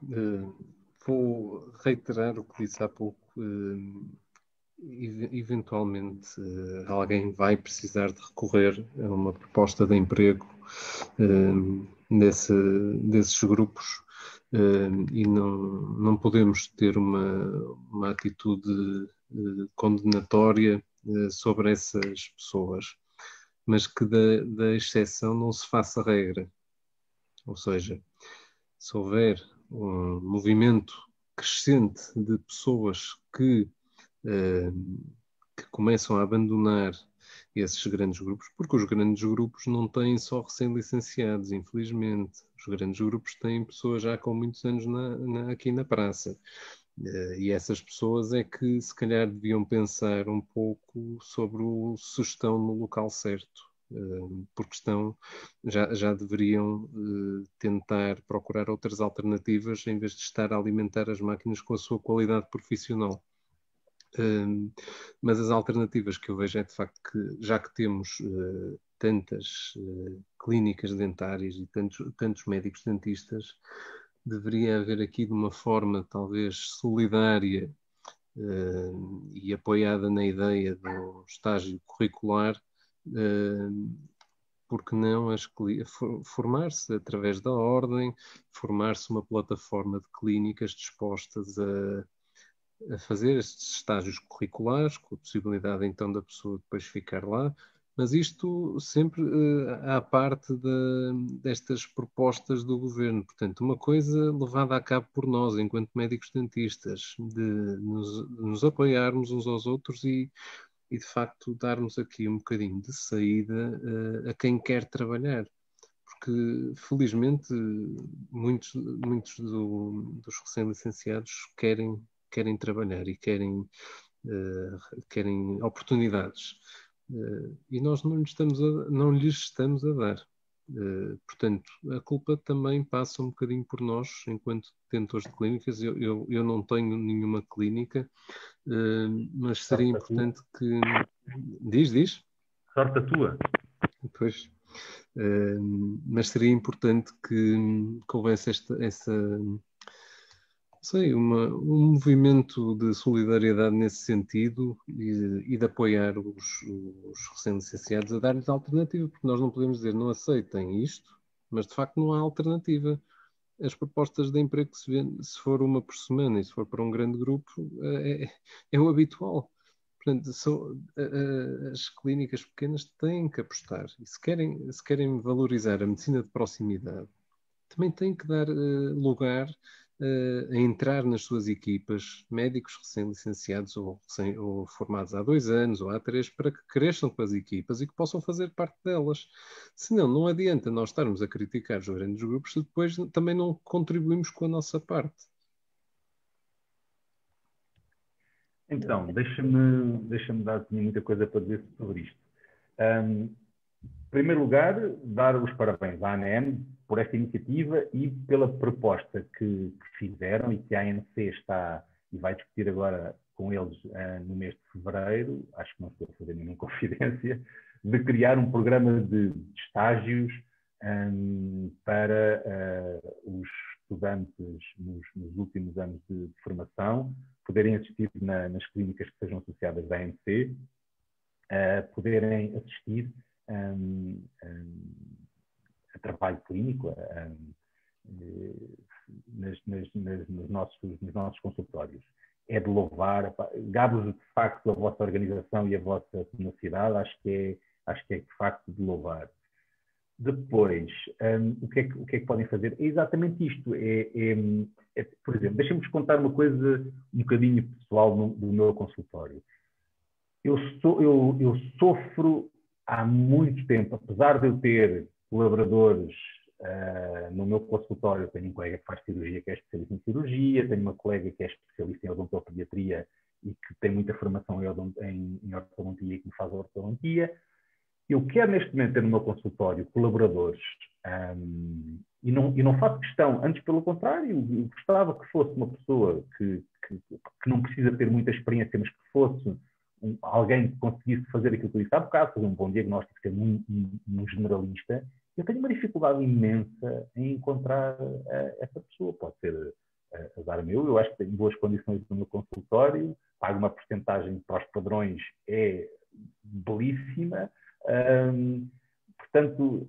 Speaker 2: vou reiterar o que disse há pouco. Eventualmente alguém vai precisar de recorrer a uma proposta de emprego desses grupos e não podemos ter uma atitude condenatória sobre essas pessoas, mas que da exceção não se faça regra. Ou seja, se houver um movimento crescente de pessoas que começam a abandonar esses grandes grupos, porque os grandes grupos não têm só recém-licenciados, infelizmente. Os grandes grupos têm pessoas já com muitos anos aqui na praça. E essas pessoas é que se calhar deviam pensar um pouco sobre se estão no local certo, porque já deveriam tentar procurar outras alternativas em vez de estar a alimentar as máquinas com a sua qualidade profissional. Mas as alternativas que eu vejo é de facto que, já que temos tantas clínicas dentárias e tantos médicos dentistas, deveria haver aqui de uma forma talvez solidária e apoiada na ideia do estágio curricular, porque não formar-se através da ordem, formar-se uma plataforma de clínicas dispostas a fazer estes estágios curriculares, com a possibilidade então da pessoa depois ficar lá, mas isto sempre à parte destas propostas do governo. Portanto, uma coisa levada a cabo por nós, enquanto médicos dentistas, de nos apoiarmos uns aos outros e de facto darmos aqui um bocadinho de saída a quem quer trabalhar. Porque, felizmente, muitos dos recém-licenciados querem trabalhar e querem oportunidades. E nós não lhes estamos a dar. Portanto, a culpa também passa um bocadinho por nós, enquanto detentores de clínicas. Eu não tenho nenhuma clínica, mas seria importante que... Diz?
Speaker 1: Sorte a tua.
Speaker 2: Pois. Mas seria importante que houvesse um movimento de solidariedade nesse sentido e de apoiar os recém-licenciados a dar-lhes alternativa, porque nós não podemos dizer não aceitem isto, mas de facto não há alternativa. As propostas de emprego que se vê, se for uma por semana e se for para um grande grupo, é o habitual. Portanto, as clínicas pequenas têm que apostar. E se querem valorizar a medicina de proximidade, também têm que dar lugar a entrar nas suas equipas médicos recém-licenciados ou formados há 2 anos ou há 3, para que cresçam com as equipas e que possam fazer parte delas. Senão, não adianta nós estarmos a criticar os grandes grupos se depois também não contribuímos com a nossa parte.
Speaker 1: Então, deixa-me dar muita coisa para dizer sobre isto. Em primeiro lugar, dar os parabéns à ANM por esta iniciativa e pela proposta que fizeram e que a ANC está e vai discutir agora com eles no mês de fevereiro, acho que não estou a fazer nenhuma confidência, de criar um programa de estágios para os estudantes nos últimos anos de formação poderem assistir nas clínicas que sejam associadas da ANC, poderem assistir a trabalho clínico nos nossos consultórios. É de louvar, gabe-vos de facto a vossa organização e a vossa tenacidade, acho que é de facto de louvar. Depois, o que é que podem fazer? É exatamente isto. Por exemplo, deixem-me contar uma coisa um bocadinho pessoal do meu consultório. Eu sofro há muito tempo, apesar de eu ter colaboradores no meu consultório, tenho um colega que faz cirurgia, que é especialista em cirurgia, tenho uma colega que é especialista em odontopediatria e que tem muita formação em ortodontia e que me faz a ortodontia. Eu quero neste momento ter no meu consultório colaboradores e não faço questão, antes pelo contrário, eu gostava que fosse uma pessoa que não precisa ter muita experiência, mas que fosse alguém que conseguisse fazer aquilo que eu disse há bocado, fazer um bom diagnóstico, ser um generalista. Eu tenho uma dificuldade imensa em encontrar essa pessoa. Pode ser azar meu, eu acho que tenho boas condições no meu consultório, pago uma porcentagem para os padrões, é belíssima. Portanto,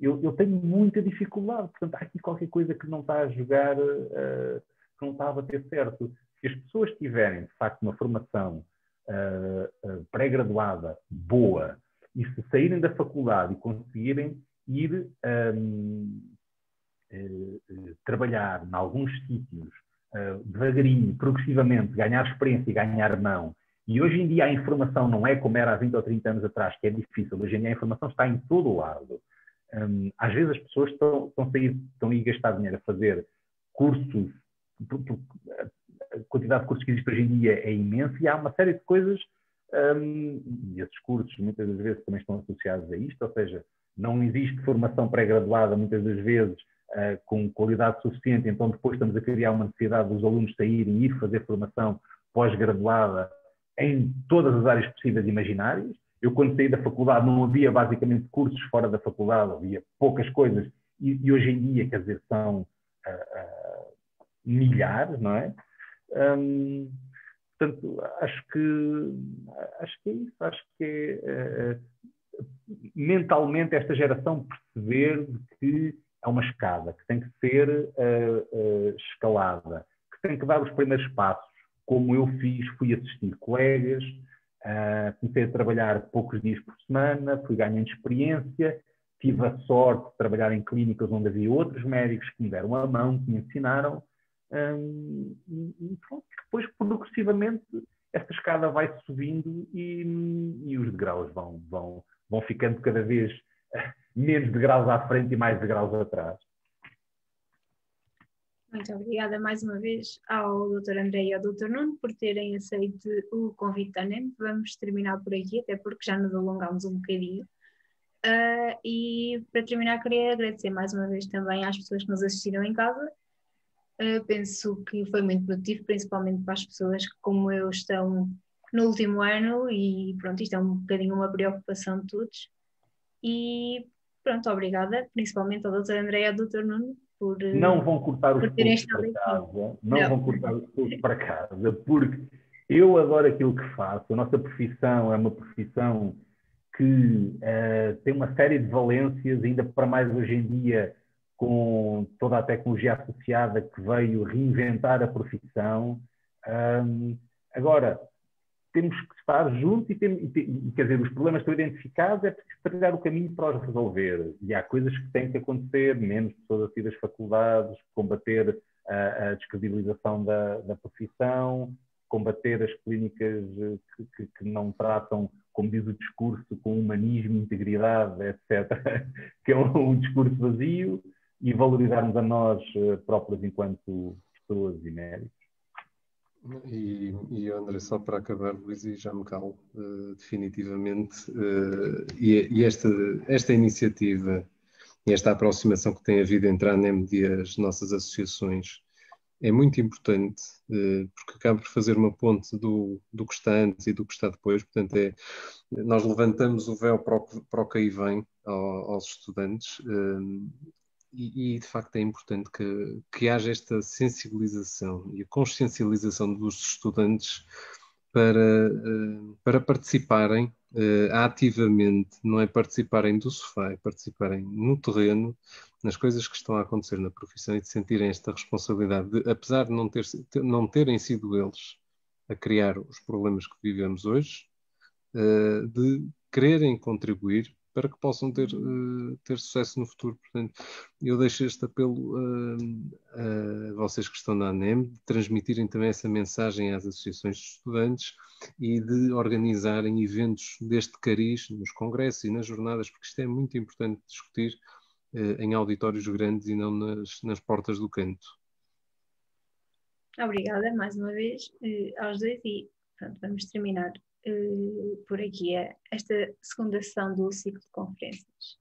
Speaker 1: eu tenho muita dificuldade. Portanto, há aqui qualquer coisa que não está a jogar, que não está a bater certo. Se as pessoas tiverem, de facto, uma formação pré-graduada boa e se saírem da faculdade e conseguirem ir trabalhar em alguns sítios devagarinho, progressivamente, ganhar experiência e ganhar mão E hoje em dia a informação não é como era há 20 ou 30 anos atrás, que é difícil. Hoje em dia a informação está em todo o lado. Às vezes as pessoas estão a ir gastar dinheiro a fazer cursos, a quantidade de cursos que existe hoje em dia é imensa, e há uma série de coisas, e esses cursos muitas das vezes também estão associados a isto, ou seja, não existe formação pré-graduada muitas das vezes com qualidade suficiente, então depois estamos a criar uma necessidade dos alunos saírem e ir fazer formação pós-graduada em todas as áreas possíveis e imaginárias. Eu, quando saí da faculdade, não havia basicamente cursos fora da faculdade, havia poucas coisas, e hoje em dia, quer dizer, são milhares, não é? Portanto, acho que é isso, acho que é mentalmente esta geração perceber que é uma escada, que tem que ser escalada, que tem que dar os primeiros passos, como eu fiz, fui assistir colegas, comecei a trabalhar poucos dias por semana, fui ganhando experiência, tive a sorte de trabalhar em clínicas onde havia outros médicos que me deram a mão, que me ensinaram, e pronto, depois progressivamente esta escada vai subindo e os degraus vão ficando cada vez menos degraus à frente e mais degraus atrás.
Speaker 3: Muito obrigada mais uma vez ao Dr. André e ao Dr. Nuno por terem aceito o convite da ANEM. Vamos terminar por aqui, até porque já nos alongámos um bocadinho. E para terminar, queria agradecer mais uma vez também às pessoas que nos assistiram em casa. Penso que foi muito produtivo, principalmente para as pessoas que, como eu, estão no último ano e pronto, isto é um bocadinho uma preocupação de todos. E pronto, obrigada, principalmente ao Dr. André e ao Dr. Nuno por
Speaker 1: não vão cortar os
Speaker 3: terem
Speaker 1: pulsos para
Speaker 3: estado
Speaker 1: casa, não vão cortar os pulsos para casa, porque eu adoro aquilo que faço. A nossa profissão é uma profissão que tem uma série de valências, ainda para mais hoje em dia, com toda a tecnologia associada que veio reinventar a profissão. Agora, temos que estar juntos e quer dizer, os problemas estão identificados, é preciso trilhar o caminho para os resolver. E há coisas que têm que acontecer, menos pessoas a sair das faculdades, combater a descredibilização da profissão, combater as clínicas que não tratam, como diz o discurso, com humanismo, integridade, etc., que é um discurso vazio, e valorizarmos a nós próprios enquanto pessoas e médicos.
Speaker 2: E André, só para acabar, Luís, e já me calo, definitivamente, e esta iniciativa e esta aproximação que tem havido entre a ANEM e as nossas associações é muito importante, porque acaba por fazer uma ponte do que está antes e do que está depois. Portanto, nós levantamos o véu para o que aí vem aos estudantes, e de facto é importante que haja esta sensibilização e a consciencialização dos estudantes para participarem ativamente, não é participarem do sofá, é participarem no terreno, nas coisas que estão a acontecer na profissão, e de sentirem esta responsabilidade, apesar de não terem sido eles a criar os problemas que vivemos hoje, de quererem contribuir para que possam ter sucesso no futuro. Portanto, eu deixo este apelo a vocês que estão na ANEM, de transmitirem também essa mensagem às associações de estudantes e de organizarem eventos deste cariz nos congressos e nas jornadas, porque isto é muito importante discutir em auditórios grandes e não nas portas do canto.
Speaker 3: Obrigada mais uma vez aos dois, e pronto, vamos terminar por aqui esta segunda sessão do ciclo de conferências.